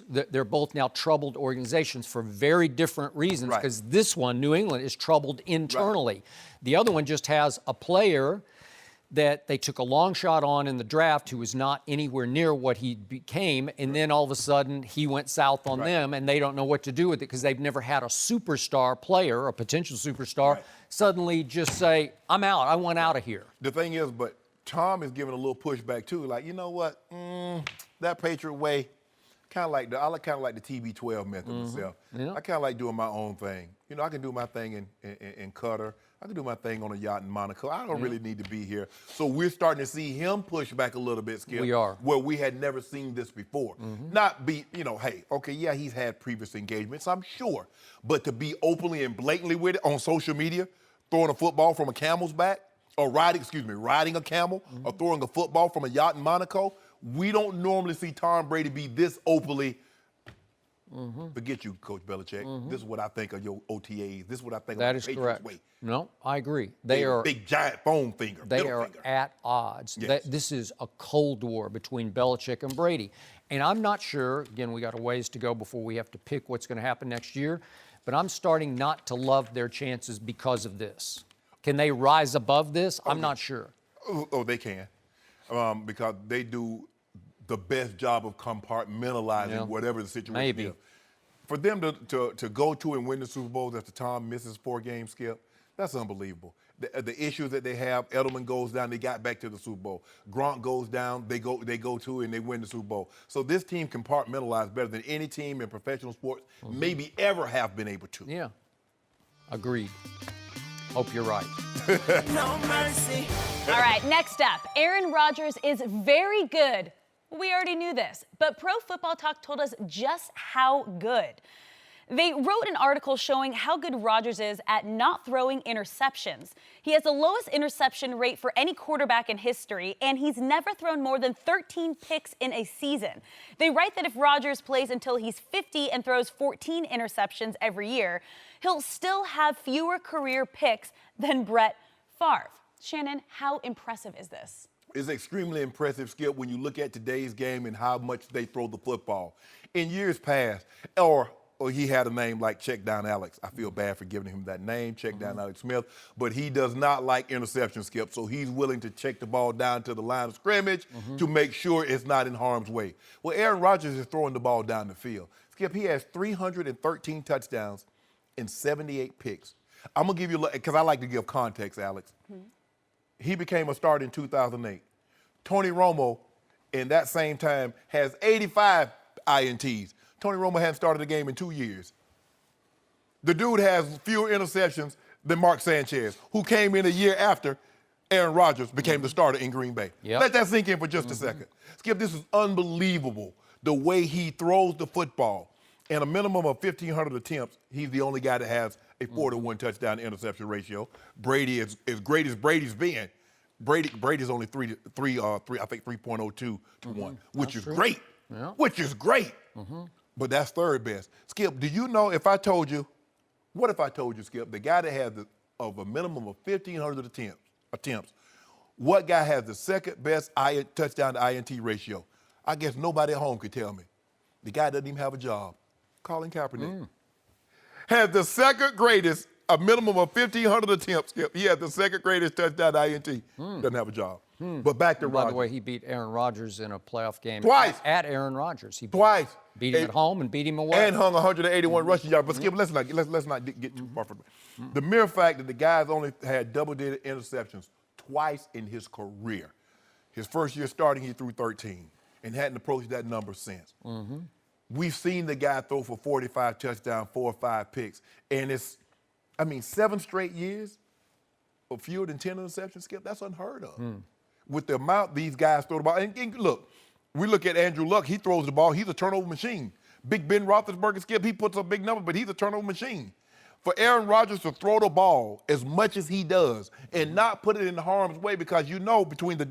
they're both now troubled organizations for very different reasons, because this one, New England, is troubled internally. The other one just has a player that they took a long shot on in the draft who was not anywhere near what he became, and then all of a sudden he went south on them, and they don't know what to do with it because they've never had a superstar player, a potential superstar, suddenly just say, I'm out, I want out of here. The thing is, but Tom is giving a little pushback too, like, you know what, that Patriot way, I kind of like the TB12 method myself. Yeah. I kind of like doing my own thing. You know, I can do my thing in Qatar. I can do my thing on a yacht in Monaco. I don't really need to be here. So we're starting to see him push back a little bit, Skip. We are. Where we had never seen this before. Not be, hey, okay, yeah, he's had previous engagements, I'm sure. But to be openly and blatantly with it on social media, throwing a football from a camel's back, or riding a camel, or throwing a football from a yacht in Monaco, we don't normally see Tom Brady be this openly. Forget you, Coach Belichick. This is what I think of your OTAs. This is what I think That of is the Patriots correct. way. No, I agree. They are big, giant foam finger. They middle are finger. at odds. Yes. This is a cold war between Belichick and Brady. And I'm not sure, again, we got a ways to go before we have to pick what's going to happen next year, but I'm starting not to love their chances because of this. Can they rise above this? I'm not sure. Oh, they can. Because they do the best job of compartmentalizing whatever the situation is. For them to go to and win the Super Bowl after Tom misses 4 games, Skip, that's unbelievable. The issues that they have, Edelman goes down, they got back to the Super Bowl. Gronk goes down, they go to and they win the Super Bowl. So this team compartmentalized better than any team in professional sports maybe ever have been able to. Yeah, agreed. Hope you're right. No mercy. All right, next up, Aaron Rodgers is very good. We already knew this, but Pro Football Talk told us just how good. They wrote an article showing how good Rodgers is at not throwing interceptions. He has the lowest interception rate for any quarterback in history, and he's never thrown more than 13 picks in a season. They write that if Rodgers plays until he's 50 and throws 14 interceptions every year, he'll still have fewer career picks than Brett Favre. Shannon, how impressive is this? It's extremely impressive, Skip, when you look at today's game and how much they throw the football. In years past, or he had a name like Check Down Alex. I feel bad for giving him that name, Check Down Alex Smith, but he does not like interception, Skip, so he's willing to check the ball down to the line of scrimmage to make sure it's not in harm's way. Well, Aaron Rodgers is throwing the ball down the field. Skip, he has 313 touchdowns and 78 picks. I'm going to give you, because I like to give context, Alex. He became a starter in 2008. Tony Romo, in that same time, has 85 INTs. Tony Romo hadn't started a game in 2 years. The dude has fewer interceptions than Mark Sanchez, who came in a year after Aaron Rodgers became the starter in Green Bay. Let that sink in for just a second. Skip, this is unbelievable, the way he throws the football. In a minimum of 1,500 attempts, he's the only guy that has a 4-to-1 touchdown to interception ratio. Brady, as great as Brady's been, Brady's only 3.02 to 1, which is great. Which is great. But that's third best. Skip, do you know if I told you, what if I told you, Skip, the guy that has of a minimum of 1,500 attempts, what guy has the second best touchdown to INT ratio? I guess nobody at home could tell me. The guy doesn't even have a job. Colin Kaepernick. Has the second greatest, a minimum of 1,500 attempts. Skip. He has the second greatest touchdown to INT. Doesn't have a job. But back to Rodgers. By the way, he beat Aaron Rodgers in a playoff game. Twice. At Aaron Rodgers. He Twice. Beat him at home and beat him away. And hung 181 rushing yards. But Skip, let's not get too far from it. The mere fact that the guy's only had double-digit interceptions twice in his career. His first year starting, he threw 13 and hadn't approached that number since. We've seen the guy throw for 45 touchdowns, 4 or 5 picks. And 7 straight years of fewer than 10 interceptions, Skip, that's unheard of. With the amount these guys throw the ball. And look, we look at Andrew Luck, he throws the ball, he's a turnover machine. Big Ben Roethlisberger, Skip, he puts up big numbers, but he's a turnover machine. For Aaron Rodgers to throw the ball as much as he does and not put it in harm's way, because between the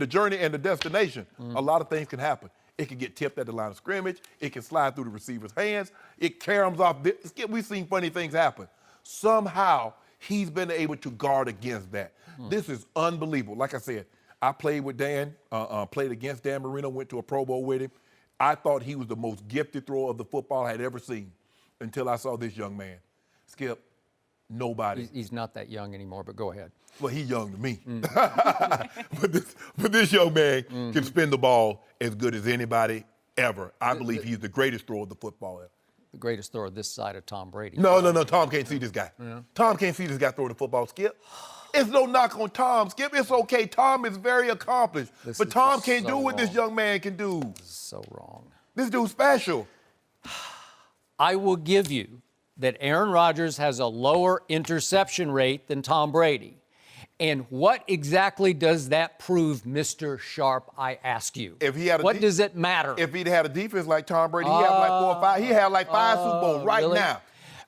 journey and the destination, a lot of things can happen. It can get tipped at the line of scrimmage. It can slide through the receiver's hands. It caroms off. We've seen funny things happen. Somehow, he's been able to guard against that. This is unbelievable. Like I said, I played with Dan, played against Dan Marino, went to a Pro Bowl with him. I thought he was the most gifted thrower of the football I had ever seen until I saw this young man. Skip, Nobody. He's not that young anymore, but go ahead. Well, he's young to me. but this young man can spin the ball as good as anybody ever. I believe he's the greatest thrower of the football ever. The greatest thrower this side of Tom Brady. No. Tom can't see this guy. Yeah. Tom can't see this guy throwing the football, Skip. It's no knock on Tom, Skip. It's okay. Tom is very accomplished. But Tom can't do what this young man can do. This is so wrong. This dude's special. I will give you that Aaron Rodgers has a lower interception rate than Tom Brady. And what exactly does that prove, Mr. Sharpe, I ask you? If he had what does it matter? If he'd had a defense like Tom Brady, he had like 4 or 5. He had like 5 Super Bowls right really? now.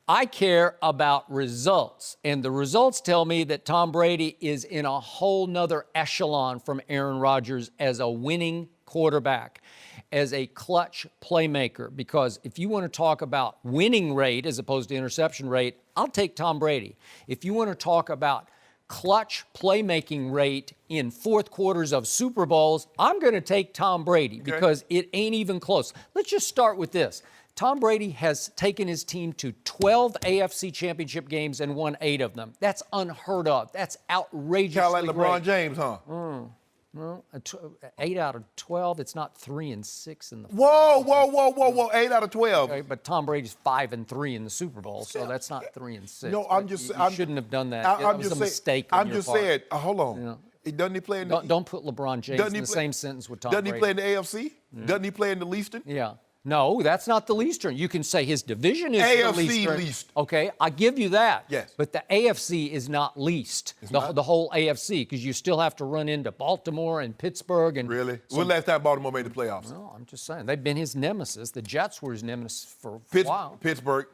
I care about results, and the results tell me that Tom Brady is in a whole nother echelon from Aaron Rodgers as a winning quarterback, as a clutch playmaker, because if you want to talk about winning rate as opposed to interception rate, I'll take Tom Brady. If you want to talk about clutch playmaking rate in fourth quarters of Super Bowls, I'm going to take Tom Brady because it ain't even close. Let's just start with this. Tom Brady has taken his team to 12 AFC championship games and won 8 of them. That's unheard of. That's outrageously Kind of like LeBron James, huh? Well, 8 out of 12. It's not 3 and 6 in the. Whoa! 8 out of 12. Okay, but Tom Brady's 5 and 3 in the Super Bowl, so that's not 3 and 6. No, I'm just. You shouldn't have done that. That was a mistake. I'm just saying. Hold on. You know, doesn't he play in the? Don't put LeBron James in the same sentence with Tom Brady. Doesn't he play in the AFC? Yeah. Doesn't he play in the Leaston? Yeah. No, that's not the Leastern. You can say his division is AFC the Leastern. least. Okay, I give you that. Yes. But the AFC is not least. The whole AFC, because you still have to run into Baltimore and Pittsburgh and. Really? When last time Baltimore made the playoffs? No, I'm just saying they've been his nemesis. The Jets were his nemesis for a while. Pittsburgh.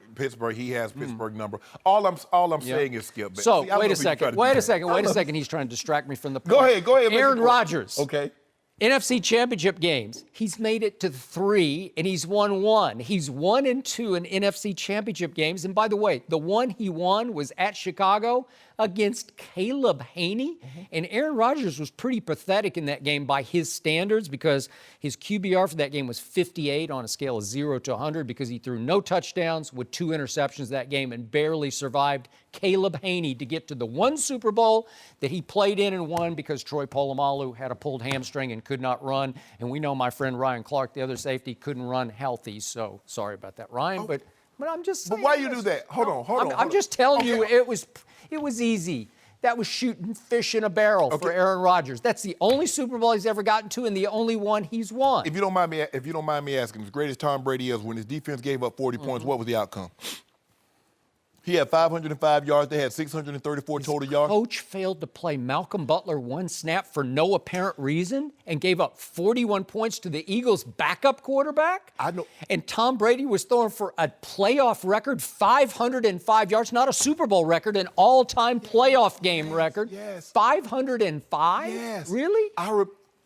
He has Pittsburgh number. All I'm saying is Skip. So wait a second. He's trying to distract me from the point. Go ahead. Aaron Rodgers. Okay. NFC Championship games, he's made it to 3, and he's won 1. He's 1 and 2 in NFC Championship games. And by the way, the one he won was at Chicago against Caleb Haney. And Aaron Rodgers was pretty pathetic in that game by his standards because his QBR for that game was 58 on a scale of 0 to 100 because he threw no touchdowns with 2 interceptions that game and barely survived Caleb Haney to get to the one Super Bowl that he played in and won because Troy Polamalu had a pulled hamstring and could not run. And we know my friend Ryan Clark, the other safety, couldn't run healthy. So sorry about that, Ryan. But I'm just saying. But why you do that? Hold on. I'm just telling you it was easy. That was shooting fish in a barrel for Aaron Rodgers. That's the only Super Bowl he's ever gotten to and the only one he's won. If you don't mind me asking, as great as Tom Brady is, when his defense gave up 40 points, what was the outcome? He had 505 yards. They had 634 total yards. Coach failed to play Malcolm Butler 1 snap for no apparent reason and gave up 41 points to the Eagles' backup quarterback. I know. And Tom Brady was throwing for a playoff record, 505 yards, not a Super Bowl record, an all-time playoff game record. Yes. 505? Yes. Really?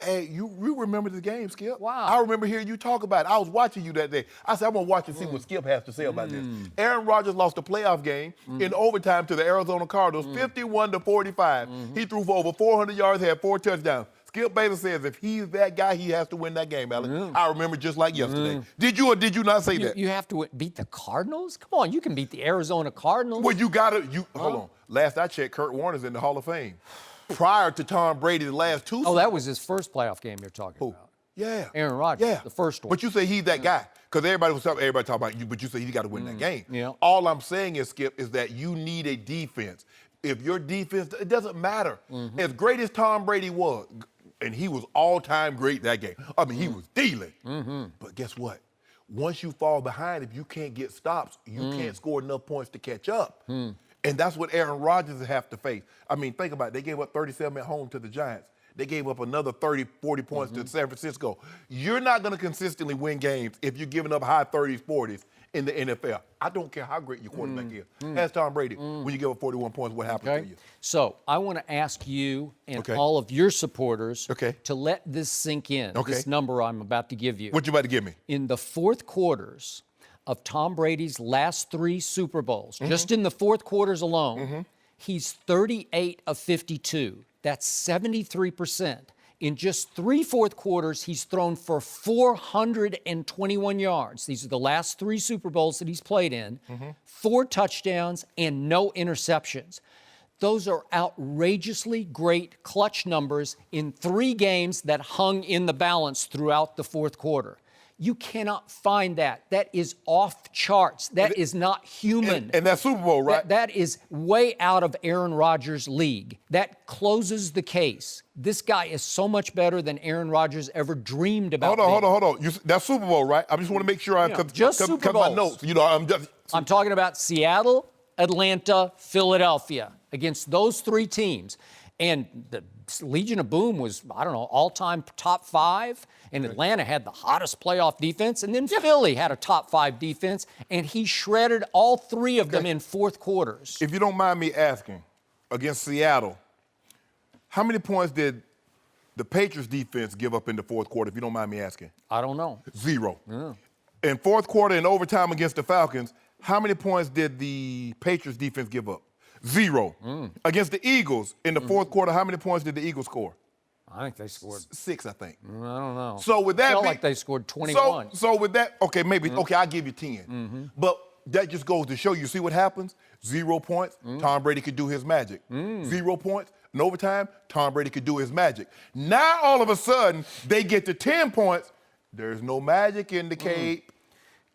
Hey, you remember the game, Skip? Wow. I remember hearing you talk about it. I was watching you that day. I said, I'm going to watch and see what Skip has to say about this. Aaron Rodgers lost a playoff game in overtime to the Arizona Cardinals, 51-45. He threw for over 400 yards, had 4 touchdowns. Skip Bayless says if he's that guy, he has to win that game, Alex. I remember just like yesterday. Did you or did you not say that? You have to beat the Cardinals? Come on, you can beat the Arizona Cardinals. Well, hold on. Last I checked, Kurt Warner's in the Hall of Fame. Prior to Tom Brady, the last 2. Oh, that was his first playoff game you're talking about. Yeah. Aaron Rodgers, yeah. the first one. But you say he's that guy. Because everybody talking about you, but you say he's got to win that game. Yeah. All I'm saying is, Skip, is that you need a defense. If your defense, it doesn't matter. As great as Tom Brady was, and he was all-time great that game. I mean, he was dealing. But guess what? Once you fall behind, if you can't get stops, you can't score enough points to catch up. And that's what Aaron Rodgers will have to face. I mean, think about it. They gave up 37 at home to the Giants. They gave up another 30, 40 points to San Francisco. You're not going to consistently win games if you're giving up high 30s, 40s in the NFL. I don't care how great your quarterback is. Ask Tom Brady, when you give up 41 points, what happens to you? So I want to ask you and all of your supporters to let this sink in, this number I'm about to give you. What you about to give me? In the fourth quarters of Tom Brady's last 3 Super Bowls, just in the fourth quarters alone, he's 38 of 52. That's 73%. In just 3 fourth quarters, he's thrown for 421 yards. These are the last 3 Super Bowls that he's played in. 4 touchdowns and no interceptions. Those are outrageously great clutch numbers in 3 games that hung in the balance throughout the fourth quarter. You cannot find that. That is off charts. That is not human. And that's Super Bowl, right? That is way out of Aaron Rodgers' league. That closes the case. This guy is so much better than Aaron Rodgers ever dreamed about. Hold on. That's Super Bowl, right? I just want to make sure just Super my Bowls. notes. You know, I'm talking about Seattle, Atlanta, Philadelphia, against those 3 teams. And the Legion of Boom was, I don't know, all-time top 5. And Atlanta had the hottest playoff defense. And then Philly had a top 5 defense. And he shredded all 3 of them in fourth quarters. If you don't mind me asking, against Seattle, how many points did the Patriots defense give up in the fourth quarter, if you don't mind me asking? I don't know. 0. In fourth quarter in overtime against the Falcons, how many points did the Patriots defense give up? 0. Against the Eagles in the fourth quarter, how many points did the Eagles score? I think they scored 6, I think. I don't know. So with that, felt like they scored 21. So with that, okay, maybe okay, I'll give you 10. But that just goes to show you. See what happens? 0 points. Tom Brady could do his magic. 0 points. In overtime, Tom Brady could do his magic. Now all of a sudden they get to 10 points. There's no magic in the cape.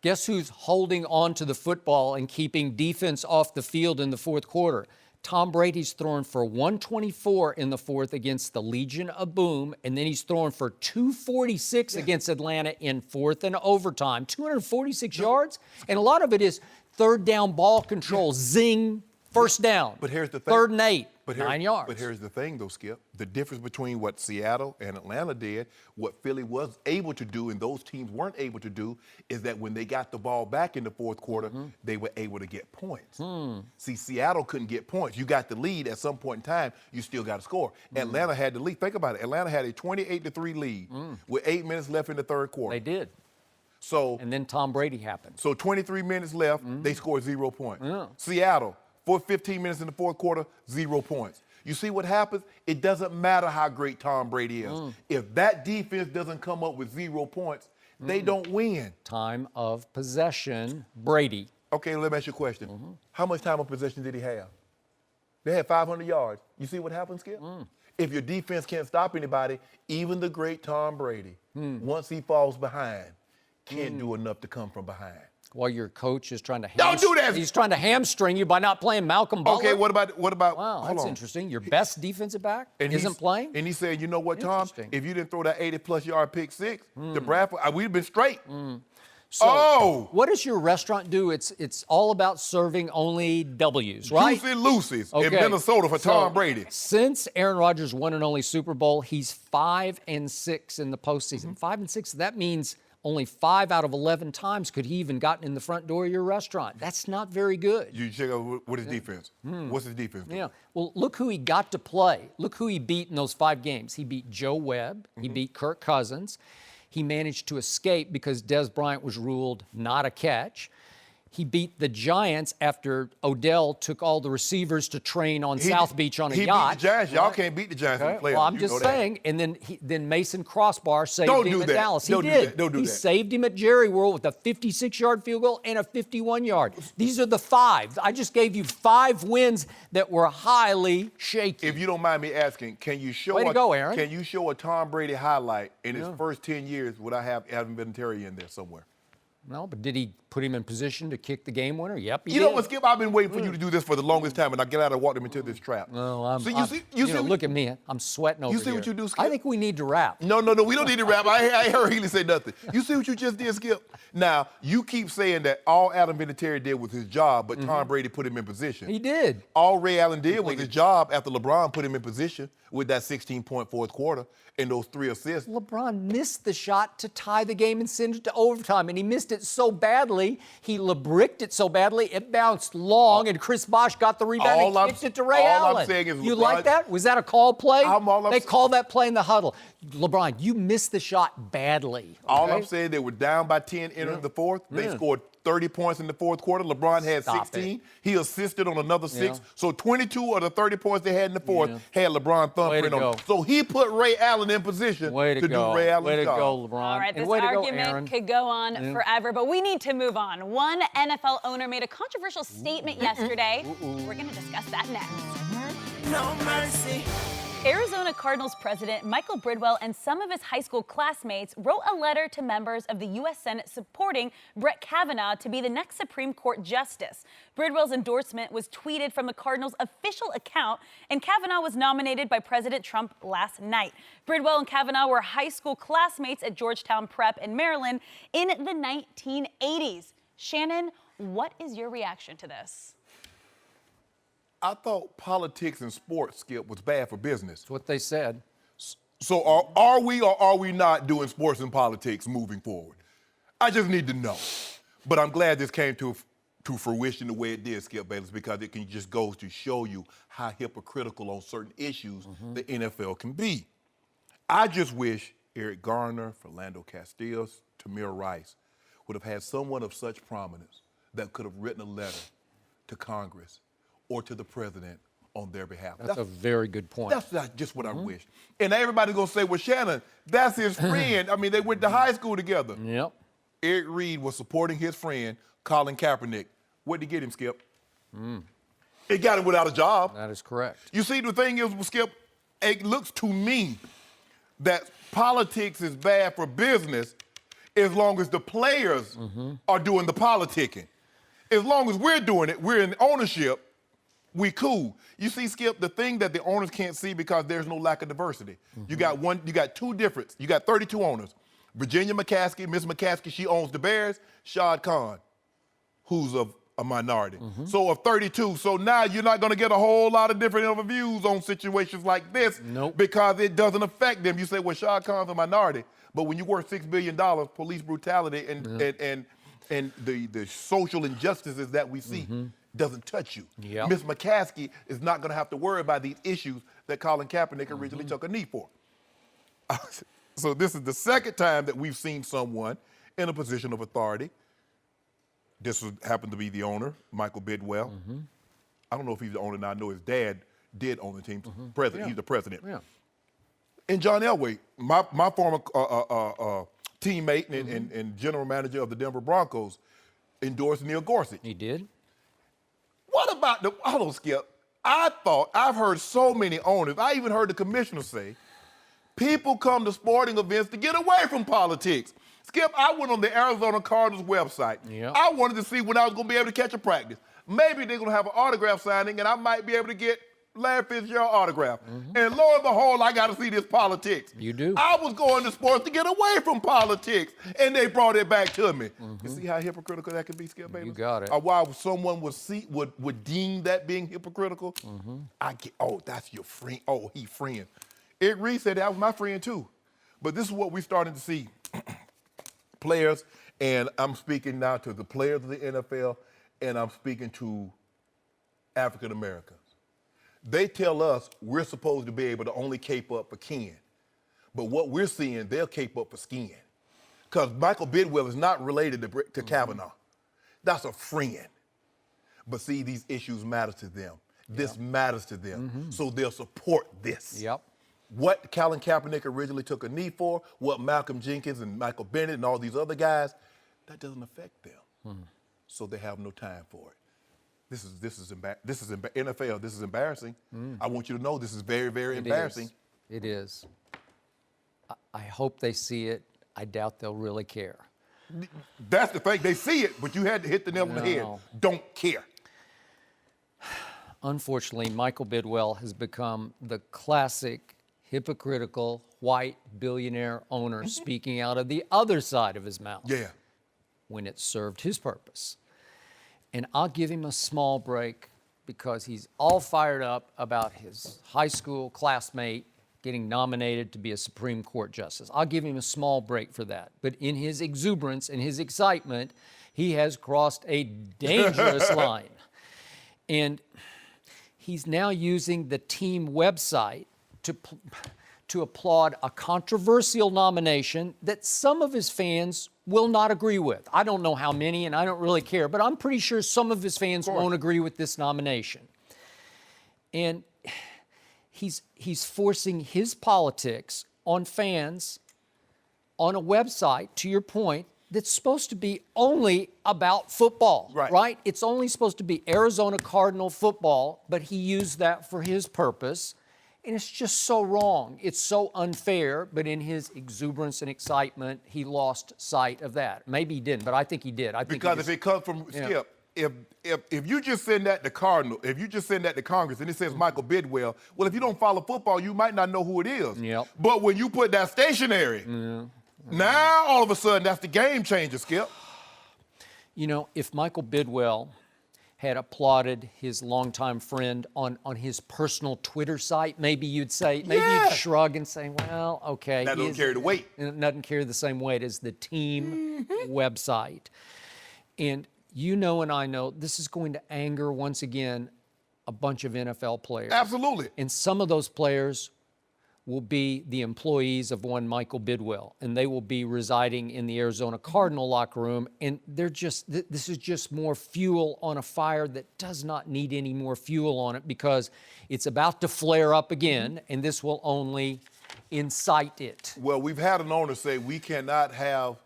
Guess who's holding on to the football and keeping defense off the field in the fourth quarter? Tom Brady's throwing for 124 in the fourth against the Legion of Boom, and then he's throwing for 246 against Atlanta in fourth and overtime. 246 yards, and a lot of it is third down ball control, zing, first down. But here's the thing. 3rd and 8, 9 yards. But here's the thing, though, Skip. The difference between what Seattle and Atlanta did, what Philly was able to do and those teams weren't able to do, is that when they got the ball back in the fourth quarter, they were able to get points. See, Seattle couldn't get points. You got the lead at some point in time, you still got to score. Atlanta had the lead. Think about it. Atlanta had a 28-3 lead with 8 minutes left in the third quarter. They did. So, And then Tom Brady happened. So 23 minutes left, they scored 0 points. Seattle, for 15 minutes in the fourth quarter, 0 points. You see what happens? It doesn't matter how great Tom Brady is. If that defense doesn't come up with 0 points, they don't win. Time of possession, Brady. Okay, let me ask you a question. How much time of possession did he have? They had 500 yards. You see what happens, Skip? If your defense can't stop anybody, even the great Tom Brady, once he falls behind, can't do enough to come from behind. While your coach is trying to Don't do that! He's trying to hamstring you by not playing Malcolm Butler. Okay, what about Wow, hold that's on. interesting. Your best defensive back And isn't playing? And he said, you know what, Tom? Interesting. If you didn't throw that 80-plus yard pick 6 to Bradford, we'd have been straight. So, what does your restaurant do? It's all about serving only W's, right? Juicy Lucy's in Minnesota for Tom Brady. Since Aaron Rodgers won an only Super Bowl, he's 5-6 in the postseason. 5-6, that means only 5 out of 11 times could he even gotten in the front door of your restaurant. That's not very good. You check out what his defense. What's his defense? Yeah. Well, look who he got to play. Look who he beat in those 5 games. He beat Joe Webb. He beat Kirk Cousins. He managed to escape because Des Bryant was ruled not a catch. He beat the Giants after Odell took all the receivers to train on South Beach on a yacht. He beat the Giants. Y'all can't beat the Giants in the playoffs. Well, I'm just saying. And then Mason Crossbar saved him at Dallas. Don't he do did. that. Don't do he that. saved him at Jerry World with a 56-yard field goal and a 51-yard. These are the 5. I just gave you 5 wins that were highly shaky. If you don't mind me asking, can you show Way to go, Aaron. Can you show a Tom Brady highlight in his first 10 years without having Adam Vinatieri in there somewhere? No, but did he put him in position to kick the game winner? Yep, he did. You know what, Skip? I've been waiting for you to do this for the longest time, and I get out and walk them into this trap. No, Look at me. I'm sweating over here. You see what you do, Skip? I think we need to wrap. No, we don't need to rap. I heard Healy say nothing. You see what you just did, Skip? Now, you keep saying that all Adam Vinatieri did was his job, but Tom Brady put him in position. He did. All Ray Allen did was his job after LeBron put him in position with that 16-point fourth quarter and those 3 assists. LeBron missed the shot to tie the game and send it to overtime, and he missed it so badly badly. He LeBricked it so badly, it bounced long, and Chris Bosh got the rebound and kicked it to Ray all Allen. I'm saying is You LeBron- like that? Was that a call play? They saying- called that play in the huddle. LeBron, you missed the shot badly. All okay? I'm saying, they were down by 10 entering the fourth. They scored 30 points in the fourth quarter. LeBron had Stop 16. it. He assisted on another 6. Yeah. So 22 of the 30 points they had in the fourth had LeBron Way to thumbprint on go. them. So he put Ray Allen in position Way to to go. do Ray Allen's Way to job. go, LeBron. All right, And this way to go, argument Aaron. could go on forever, but we need to move on. One NFL owner made a controversial statement yesterday. We're going to discuss that next. No mercy. Arizona Cardinals president Michael Bridwell and some of his high school classmates wrote a letter to members of the U.S. Senate supporting Brett Kavanaugh to be the next Supreme Court justice. Bridwell's endorsement was tweeted from the Cardinals' official account, and Kavanaugh was nominated by President Trump last night. Bridwell and Kavanaugh were high school classmates at Georgetown Prep in Maryland in the 1980s. Shannon, what is your reaction to this? I thought politics and sports, Skip, was bad for business. That's what they said. So are we or are we not doing sports and politics moving forward? I just need to know. But I'm glad this came to fruition the way it did, Skip Bayless, because it can just goes to show you how hypocritical on certain issues the NFL can be. I just wish Eric Garner, Philando Castillos, Tamir Rice would have had someone of such prominence that could have written a letter to Congress or to the president on their behalf. That's a very good point. That's not just what I wish. And everybody's gonna say, well, Shannon, that's his friend. I mean, they went to high school together. Yep. Eric Reed was supporting his friend, Colin Kaepernick. What did he get him, Skip? It got him without a job. That is correct. You see, the thing is, Skip, it looks to me that politics is bad for business as long as the players are doing the politicking. As long as we're doing it, we're in ownership, we cool. You see, Skip, the thing that the owners can't see because there's no lack of diversity. You got two difference. You got 32 owners. Virginia McCaskey, Miss McCaskey, she owns the Bears. Shad Khan, who's of a minority. So of 32. So now you're not going to get a whole lot of different views on situations like this because it doesn't affect them. You say, well, Shad Khan's a minority, but when you worth $6 billion, police brutality and the social injustices that we see doesn't touch you. Yep. Miss McCaskey is not going to have to worry about these issues that Colin Kaepernick originally took a knee for. So this is the second time that we've seen someone in a position of authority. This happened to be the owner, Michael Bidwell. I don't know if he's the owner now. I know his dad did own the team. President, he's the president. Yeah. And John Elway, my former teammate and general manager of the Denver Broncos, endorsed Neil Gorsuch. He did? What about hold on, Skip. I've heard so many owners, I even heard the commissioner say, people come to sporting events to get away from politics. Skip, I went on the Arizona Cardinals website. Yep. I wanted to see when I was going to be able to catch a practice. Maybe they're going to have an autograph signing and I might be able to get Larry Fitzgerald autograph. And lo and behold, I got to see this politics. You do. I was going to sports to get away from politics, and they brought it back to me. You see how hypocritical that can be, Skip Bayless? You got it. Or why someone would deem that being hypocritical? I get, oh, that's your friend. Oh, he friend. Eric Reed said that was my friend too. But this is what we're starting to see. Players, and I'm speaking now to the players of the NFL, and I'm speaking to African Americans. They tell us we're supposed to be able to only cape up for kin. But what we're seeing, they'll cape up for skin. Because Michael Bidwell is not related to Kavanaugh. That's a friend. But see, these issues matter to them. This matters to them. So they'll support this. Yep. What Colin Kaepernick originally took a knee for, what Malcolm Jenkins and Michael Bennett and all these other guys, that doesn't affect them. So they have no time for it. This is NFL. This is embarrassing. I want you to know this is very, very embarrassing. It is. I hope they see it. I doubt they'll really care. That's the thing. They see it, but you had to hit the nail on the head. Don't care. Unfortunately, Michael Bidwell has become the classic hypocritical white billionaire owner speaking out of the other side of his mouth. Yeah. When it served his purpose. And I'll give him a small break because he's all fired up about his high school classmate getting nominated to be a Supreme Court justice. I'll give him a small break for that. But in his exuberance and his excitement, he has crossed a dangerous line. And he's now using the team website to applaud a controversial nomination that some of his fans will not agree with. I don't know how many, and I don't really care, but I'm pretty sure some of his fans won't agree with this nomination. And he's forcing his politics on fans on a website, to your point, that's supposed to be only about football, right? It's only supposed to be Arizona Cardinal football, but he used that for his purpose. And it's just so wrong. It's so unfair, but in his exuberance and excitement, he lost sight of that. Maybe he didn't, but I think he did. Because if it comes from Skip, if you just send that to Cardinal, if you just send that to Congress and it says Michael Bidwell, well, if you don't follow football, you might not know who it is. Yep. But when you put that stationary, now all of a sudden that's the game changer, Skip. You know, if Michael Bidwell had applauded his longtime friend on his personal Twitter site, maybe you'd say, maybe you'd shrug and say, well, okay. That doesn't carry the weight. It doesn't carry the same weight as the team website. And you know and I know this is going to anger, once again, a bunch of NFL players. Absolutely. And some of those players will be the employees of one Michael Bidwell, and they will be residing in the Arizona Cardinal locker room, and they're just, this is just more fuel on a fire that does not need any more fuel on it, because it's about to flare up again, and this will only incite it. Well, we've had an owner say we cannot have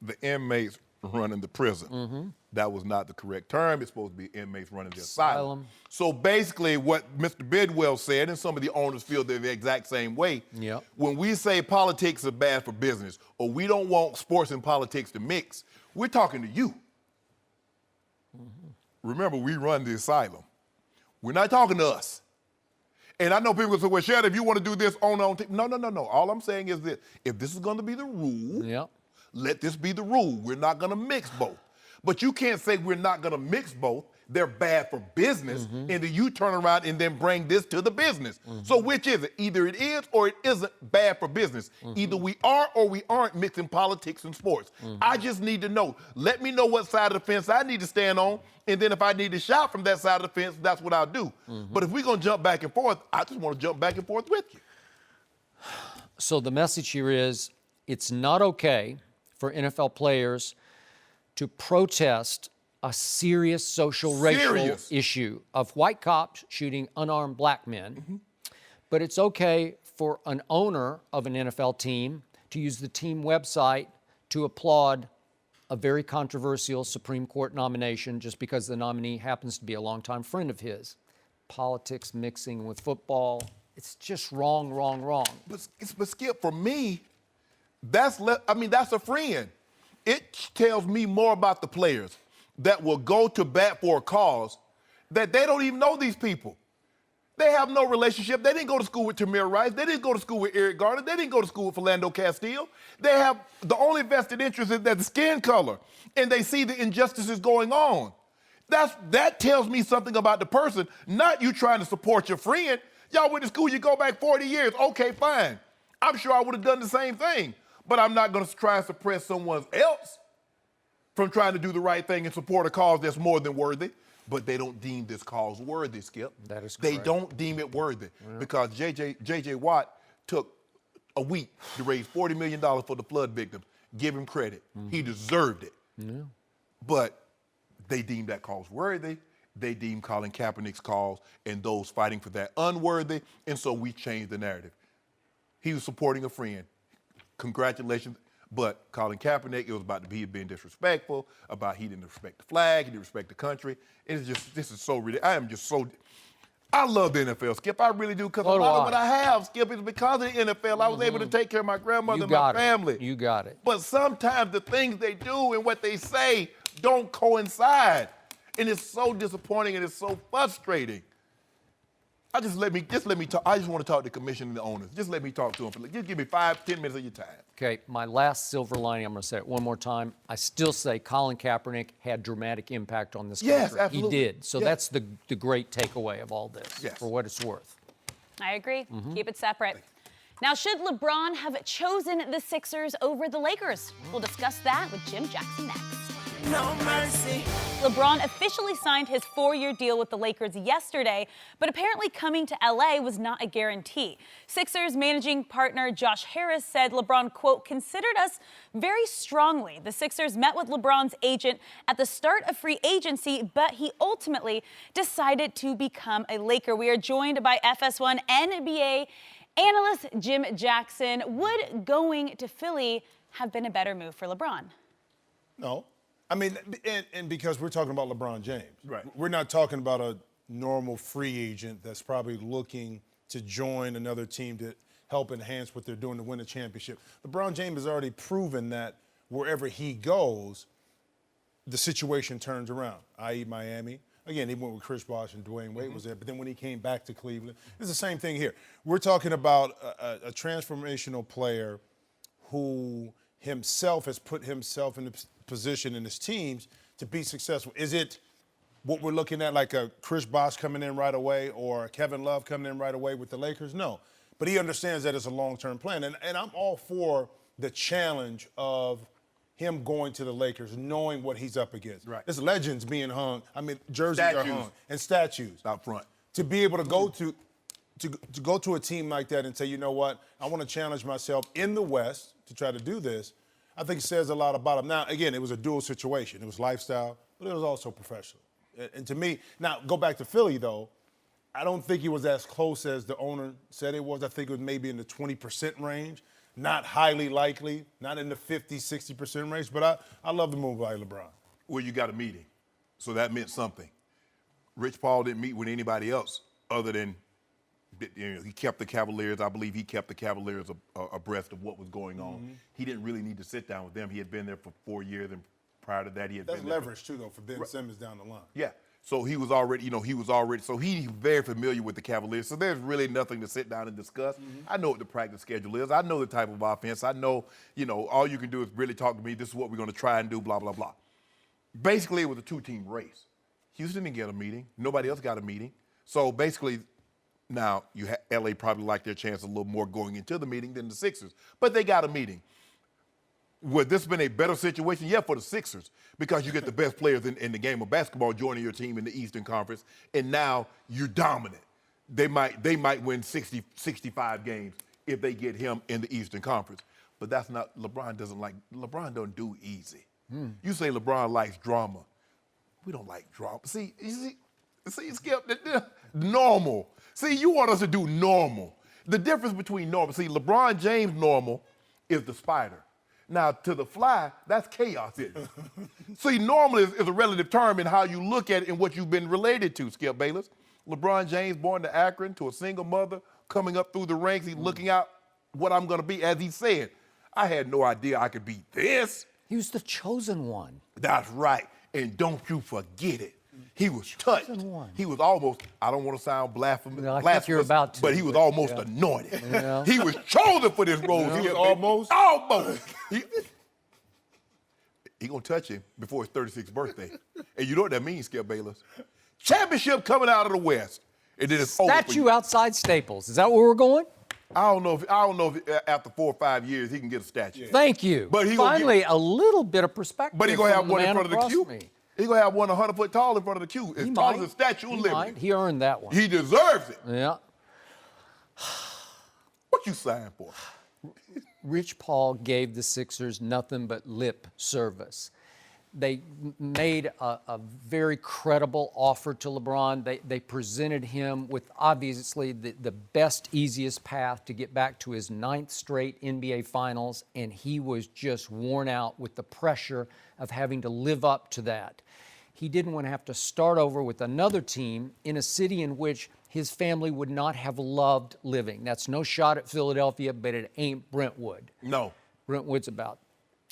the inmates running the prison. That was not the correct term. It's supposed to be inmates running the asylum. So basically what Mr. Bidwell said, and some of the owners feel the exact same way, when we say politics are bad for business, or we don't want sports and politics to mix, we're talking to you. Remember, we run the asylum. We're not talking to us. And I know people say, well, Shannon, if you want to do this on. No. All I'm saying is this. If this is going to be the rule, let this be the rule. We're not going to mix both. But you can't say we're not going to mix both. They're bad for business, and then you turn around and then bring this to the business. So which is it? Either it is or it isn't bad for business. Either we are or we aren't mixing politics and sports. I just need to know. Let me know what side of the fence I need to stand on, and then if I need to shout from that side of the fence, that's what I'll do. But if we're going to jump back and forth, I just want to jump back and forth with you. So the message here is, it's not okay for NFL players to protest a serious social racial issue of white cops shooting unarmed black men. But it's okay for an owner of an NFL team to use the team website to applaud a very controversial Supreme Court nomination just because the nominee happens to be a longtime friend of his. Politics mixing with football, it's just wrong. But Skip, for me, that's a friend. It tells me more about the players that will go to bat for a cause that they don't even know these people. They have no relationship. They didn't go to school with Tamir Rice. They didn't go to school with Eric Garner. They didn't go to school with Philando Castile. They have the only vested interest is that the skin color, and they see the injustices going on. That tells me something about the person, not you trying to support your friend. Y'all went to school, you go back 40 years. Okay, fine. I'm sure I would have done the same thing. But I'm not going to try and suppress someone else from trying to do the right thing and support a cause that's more than worthy. But they don't deem this cause worthy, Skip. That is correct. They don't deem it worthy because J.J. Watt took a week to raise $40 million for the flood victims. Give him credit. He deserved it. But they deem that cause worthy. They deem Colin Kaepernick's cause and those fighting for that unworthy. And so we changed the narrative. He was supporting a friend. Congratulations. But Colin Kaepernick, it was about he being disrespectful, about he didn't respect the flag, he didn't respect the country. It's just, this is so ridiculous. I love the NFL, Skip. I really do, because a lot of what I have, Skip, is because of the NFL. I was able to take care of my grandmother and my family. You got it. But sometimes the things they do and what they say don't coincide. And it's so disappointing and it's so frustrating. Just let me talk. I just want to talk to the commission and the owners. Just let me talk to them. Just give me 5-10 minutes of your time. Okay, my last silver lining, I'm going to say it one more time. I still say Colin Kaepernick had dramatic impact on this country. Yes, absolutely. He did. So that's the great takeaway of all this, for what it's worth. I agree. Keep it separate. Now, should LeBron have chosen the Sixers over the Lakers? We'll discuss that with Jim Jackson next. No mercy. LeBron officially signed his 4-year deal with the Lakers yesterday, but apparently coming to LA was not a guarantee. Sixers managing partner Josh Harris said LeBron, quote, considered us very strongly. The Sixers met with LeBron's agent at the start of free agency, but he ultimately decided to become a Laker. We are joined by FS1 NBA analyst Jim Jackson. Would going to Philly have been a better move for LeBron? No. I mean, and because we're talking about LeBron James. Right. We're not talking about a normal free agent that's probably looking to join another team to help enhance what they're doing to win a championship. LeBron James has already proven that wherever he goes, the situation turns around, i.e. Miami. Again, he went with Chris Bosh and Dwayne Wade was there, but then when he came back to Cleveland, it's the same thing here. We're talking about a transformational player who himself has put himself in the position in his teams to be successful. Is it what we're looking at, like a Chris Bosh coming in right away or a Kevin Love coming in right away with the Lakers? No. But he understands that it's a long-term plan. And I'm all for the challenge of him going to the Lakers, knowing what he's up against. Right. There's legends being hung. I mean, jerseys are hung and statues. Out front. To be able to go to go to a team like that and say, you know what, I want to challenge myself in the West to try to do this, I think it says a lot about him. Now, again, it was a dual situation. It was lifestyle, but it was also professional. And to me, now go back to Philly, though, I don't think he was as close as the owner said it was. I think it was maybe in the 20% range, not highly likely, not in the 50, 60% range, but I love the move by LeBron. Well, you got a meeting, so that meant something. Rich Paul didn't meet with anybody else other than, you know, he kept the Cavaliers. I believe he kept the Cavaliers abreast of what was going on. Mm-hmm. He didn't really need to sit down with them. He had been there for 4 years, and prior to that, he had That's been there leverage, too, though, for Ben Simmons down the line. Yeah. So he was already, so he's very familiar with the Cavaliers. So there's really nothing to sit down and discuss. Mm-hmm. I know what the practice schedule is. I know the type of offense. I know, all you can do is really talk to me. This is what we're going to try and do, blah, blah, blah. Basically, it was a two-team race. Houston didn't get a meeting. Nobody else got a meeting. So basically, now LA probably liked their chance a little more going into the meeting than the Sixers. But they got a meeting. Would this have been a better situation? Yeah, for the Sixers, because you get the best players in the game of basketball joining your team in the Eastern Conference, and now you're dominant. They might win 60, 65 games if they get him in the Eastern Conference. But that's not, LeBron don't do easy. You say LeBron likes drama. We don't like drama. See, Skip, normal. See, you want us to do normal. The difference between normal, see, LeBron James normal is the spider. Now, to the fly, that's chaos, isn't it? See, normal is a relative term in how you look at it and what you've been related to, Skip Bayless. LeBron James, born to Akron, to a single mother, coming up through the ranks, he's looking out what I'm going to be. As he said, I had no idea I could be this. He was the chosen one. That's right. And don't you forget it. He was touched. He was almost, I don't want to sound blasphemous, I think you're about to, but he was almost anointed. Yeah. He was chosen for this role. He was almost? Almost. He going to touch him before his 36th birthday. And you know what that means, Skip Bayless? Championship coming out of the West. And then it's Statue outside Staples. Is that where we're going? I don't know if after 4 or 5 years he can get a statue. Yeah. Thank you. But finally a little bit of perspective. But he's going to have from one the in man front of the across queue. me. He's going to have one 100 foot tall in front of the queue. As tall as a Statue of Liberty. He earned that one. He deserves it. Yeah. What you signed for? Rich Paul gave the Sixers nothing but lip service. They made a very credible offer to LeBron. They presented him with obviously the best, easiest path to get back to his 9th straight NBA Finals, and he was just worn out with the pressure of having to live up to that. He didn't want to have to start over with another team in a city in which his family would not have loved living. That's no shot at Philadelphia, but it ain't Brentwood. No. Brentwood's about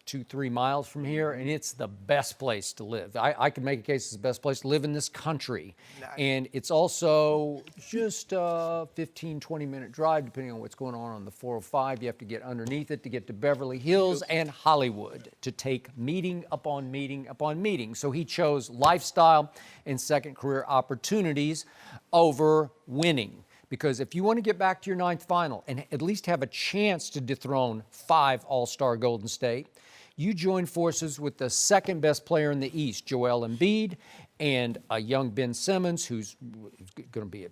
2-3 miles from here, and it's the best place to live. I can make a case it's the best place to live in this country. And it's also just a 15, 20-minute drive, depending on what's going on the 405. You have to get underneath it to get to Beverly Hills and Hollywood to take meeting upon meeting upon meeting. So he chose lifestyle and second career opportunities over winning. Because if you want to get back to your 9th final and at least have a chance to dethrone 5 All-Star Golden State, you join forces with the 2nd best player in the East, Joel Embiid, and a young Ben Simmons, who's going to be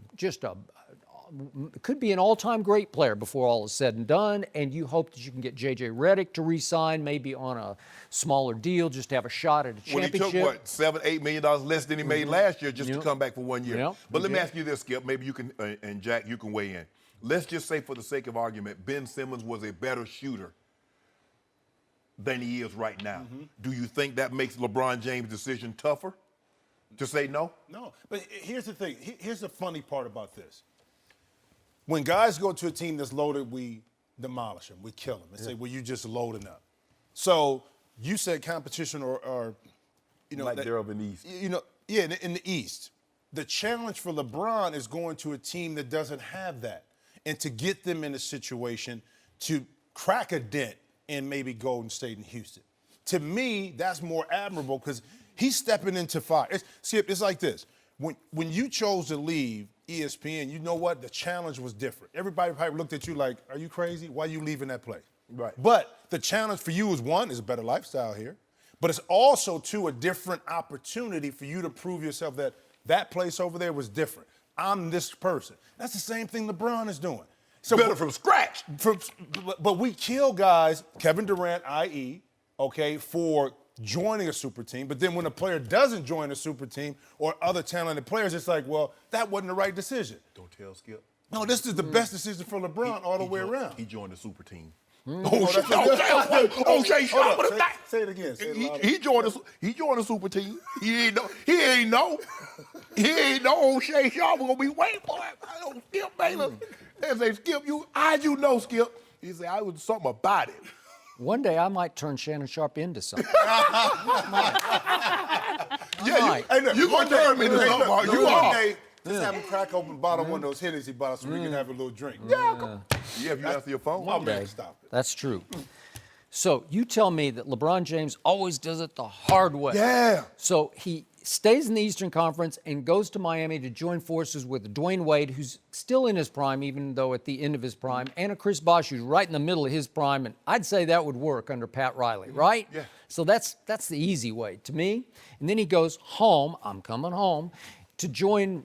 could be an all-time great player before all is said and done, and you hope that you can get J.J. Redick to re-sign, maybe on a smaller deal, just to have a shot at a championship. When he took, what, $7-8 million less than he made last year just to come back for 1 year. Yep. But let me ask you this, Skip. Maybe you can, and Jack, you can weigh in. Let's just say, for the sake of argument, Ben Simmons was a better shooter than he is right now. Do you think that makes LeBron James' decision tougher to say no? No, but here's the thing. Here's the funny part about this. When guys go to a team that's loaded, we demolish them, we kill them, and say, well, you just loading up. So you said competition or you know. Like they're up in the East. You know, yeah, in the East. The challenge for LeBron is going to a team that doesn't have that, and to get them in a situation to crack a dent in maybe Golden State and Houston. To me, that's more admirable because he's stepping into fire. It's like this. When you chose to leave ESPN, you know what? The challenge was different. Everybody probably looked at you like, are you crazy? Why are you leaving that place? Right. But the challenge for you is, one, is a better lifestyle here. But it's also, two, a different opportunity for you to prove yourself that that place over there was different. I'm this person. That's the same thing LeBron is doing. So Better from scratch. But we kill guys, Kevin Durant, i.e., okay, for joining a super team. But then when a player doesn't join a super team or other talented players, it's like, well, that wasn't the right decision. Don't tell Skip. No, this is the best decision for LeBron all the way around. He joined the super team. Shay Sharpe. Say it again. He joined the super team. He ain't know old Shay Sharpe was gonna be waiting for him. I don't Skip Bayless. They say, Skip, how'd you know, Skip? He said, I was something about it. One day I might turn Shannon Sharpe into something. You gonna turn me into something. You are. Just have him crack open bottle one of those Hennessy bottles so we can have a little drink. Yeah, if you answer your phone. Oh, man, stop it. That's true. So you tell me that LeBron James always does it the hard way. Yeah. So he stays in the Eastern Conference and goes to Miami to join forces with Dwayne Wade, who's still in his prime, even though at the end of his prime, and a Chris Bosh, who's right in the middle of his prime. And I'd say that would work under Pat Riley, right? Yeah. So that's the easy way to me. And then he goes home, I'm coming home, to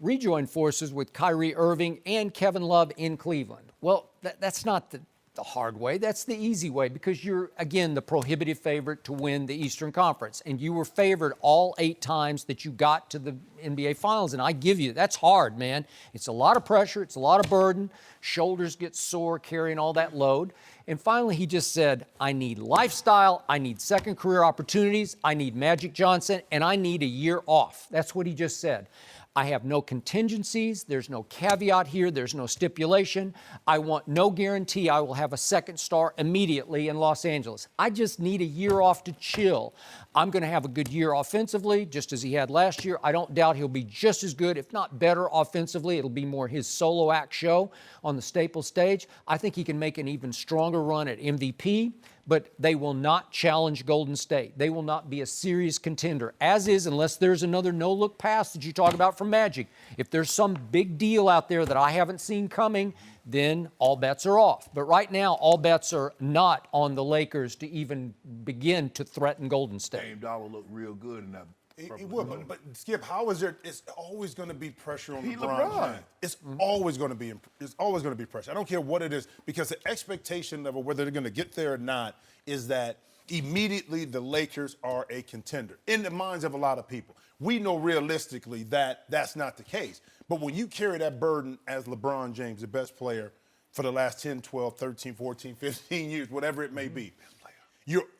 rejoin forces with Kyrie Irving and Kevin Love in Cleveland. Well, that's not the hard way. That's the easy way because you're, again, the prohibitive favorite to win the Eastern Conference. And you were favored all 8 times that you got to the NBA Finals. And I give you, that's hard, man. It's a lot of pressure. It's a lot of burden. Shoulders get sore carrying all that load. And finally, he just said, I need lifestyle. I need second career opportunities. I need Magic Johnson. And I need a year off. That's what he just said. I have no contingencies. There's no caveat here. There's no stipulation. I want no guarantee I will have a second star immediately in Los Angeles. I just need a year off to chill. I'm going to have a good year offensively, just as he had last year. I don't doubt he'll be just as good, if not better offensively. It'll be more his solo act show on the Staples stage. I think he can make an even stronger run at MVP. But they will not challenge Golden State. They will not be a serious contender, as is, unless there's another no-look pass that you talk about from Magic. If there's some big deal out there that I haven't seen coming, then all bets are off. But right now, all bets are not on the Lakers to even begin to threaten Golden State. Dame Dollar looked real good in that. It would, but Skip, how is there? It's always going to be pressure on LeBron. LeBron. It's always going to be. It's always going to be pressure. I don't care what it is, because the expectation level, whether they're going to get there or not, is that immediately the Lakers are a contender in the minds of a lot of people. We know realistically that that's not the case. But when you carry that burden as LeBron James, the best player for the last 10, 12, 13, 14, 15 years, whatever it may be,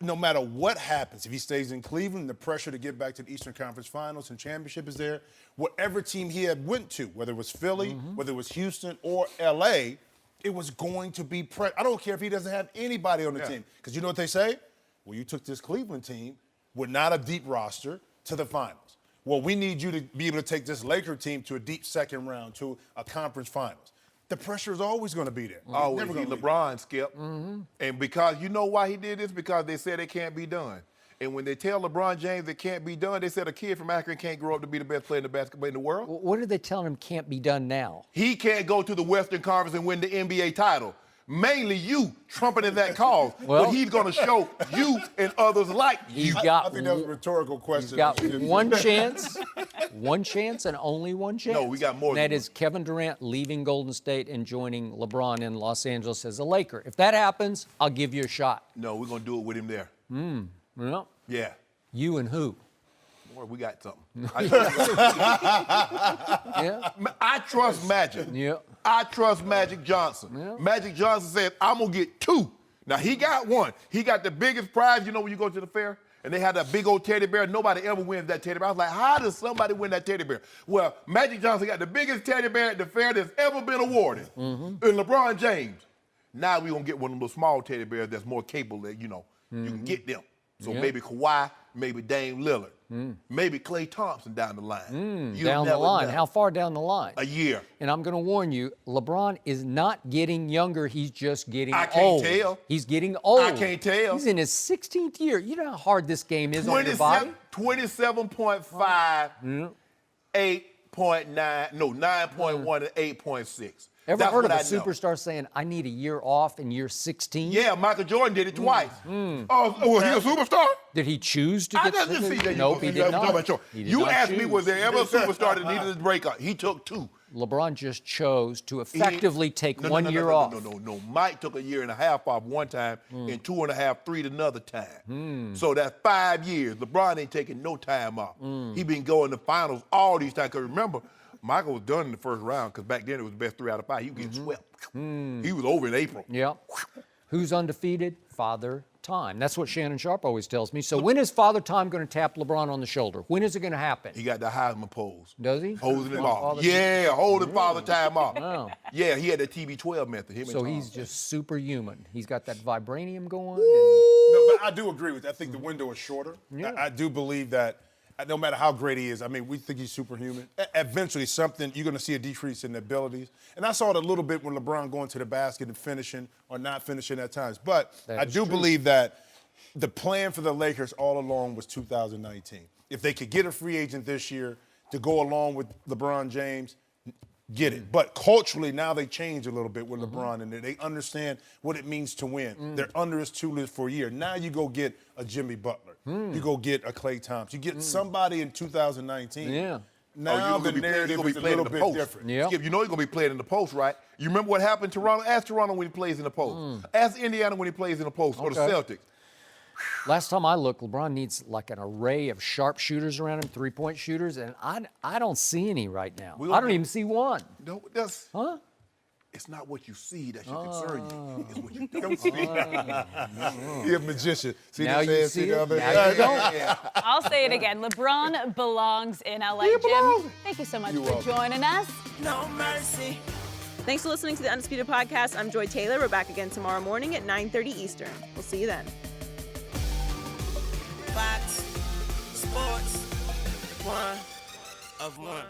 no matter what happens, if he stays in Cleveland, the pressure to get back to the Eastern Conference Finals and championship is there. Whatever team he had went to, whether it was Philly, whether it was Houston or L.A., it was going to be I don't care if he doesn't have anybody on the team. Because you know what they say? Well, you took this Cleveland team with not a deep roster to the finals. Well, we need you to be able to take this Laker team to a deep second round, to a conference finals. The pressure is always going to be there. Always. LeBron, Skip. And because you know why he did this? Because they said it can't be done. And when they tell LeBron James it can't be done, they said a kid from Akron can't grow up to be the best player in the basketball in the world. What are they telling him can't be done now? He can't go to the Western Conference and win the NBA title. Mainly you trumpeting that cause. Well, but he's going to show you and others like you. I think that was a rhetorical question. He's got one chance and only one chance. No, we got more That than is Kevin Durant leaving Golden State and joining LeBron in Los Angeles as a Laker. If that happens, I'll give you a shot. No, we're going to do it with him there. Well, Yeah. you and who? Boy, we got something. Yeah. I trust Magic. Yeah. I trust Magic Johnson. Yeah. Magic Johnson said, I'm going to get 2. Now, he got 1. He got the biggest prize, you know, when you go to the fair, and they had that big old teddy bear. Nobody ever wins that teddy bear. I was like, how does somebody win that teddy bear? Well, Magic Johnson got the biggest teddy bear at the fair that's ever been awarded. And LeBron James. Now we're going to get one of those small teddy bears that's more capable that, you know, you can get them. So maybe Kawhi, maybe Dame Lillard, maybe Klay Thompson down the line. You Down the never line. know. How far down the line? A year. And I'm going to warn you, LeBron is not getting younger. He's just getting I can't old. tell. He's getting old. I can't tell. He's in his 16th year. You know how hard this game is on your body? 27.5, 8.9, no, 9.1 and 8.6. Ever That's heard of what a I know. superstar saying, I need a year off in year 16? Yeah, Michael Jordan did it twice. Oh, was he a superstar? Did he choose to I get didn't see that. Nope, he did not. He did You not asked me, choose. was there ever a superstar that needed a breakup? He took 2. LeBron just chose to effectively take No, 1 year off. No. Mike took a year and a half off one time and 2.5, 3 another time. So that's 5 years. LeBron ain't taking no time off. He been going to finals all these times. Because remember, Michael was done in the first round because back then it was the best 3 out of 5. He was getting swept. He was over in April. Yeah. Who's undefeated? Father Time. That's what Shannon Sharpe always tells me. So when is Father Time going to tap LeBron on the shoulder? When is it going to happen? He got the Heisman pose. Does he? Holding it On off. Father Yeah, holding Father Time off. Wow. Yeah, he had the TB12 method. Him and So Tom. he's just superhuman. He's got that vibranium going. No, but I do agree with that. I think the window is shorter. Yeah. I do believe that no matter how great he is, I mean, we think he's superhuman. Eventually, you're going to see a decrease in the abilities. And I saw it a little bit when LeBron going to the basket and finishing or not finishing at times. But I do believe that the plan for the Lakers all along was 2019. If they could get a free agent this year to go along with LeBron James, get it. But culturally, now they change a little bit with LeBron, and they understand what it means to win. They're under his tutelage for a year. Now you go get a Jimmy Butler. You go get a Klay Thompson. You get somebody in 2019. Yeah. Now the narrative is a little bit different. Yeah. Skip, you know he's going to be playing in the post, right? You remember what happened to Toronto? Ask Toronto when he plays in the post. Ask Indiana when he plays in the post, or the Okay. Celtics. Last time I looked, LeBron needs like an array of sharpshooters around him, three-point shooters, and I don't see any right now. I don't even see one. No, that's... Huh? It's not what you see that should concern you. It's what you don't see. He's a magician. See Now this you hand, see the it, other? now you don't. I'll say it again. LeBron belongs in LA, Jim. belongs. Thank you so much You're for welcome. joining us. No mercy. Thanks for listening to the Undisputed Podcast. I'm Joy Taylor. We're back again tomorrow morning at 9:30 Eastern. We'll see you then. Fox Sports 1 of 1.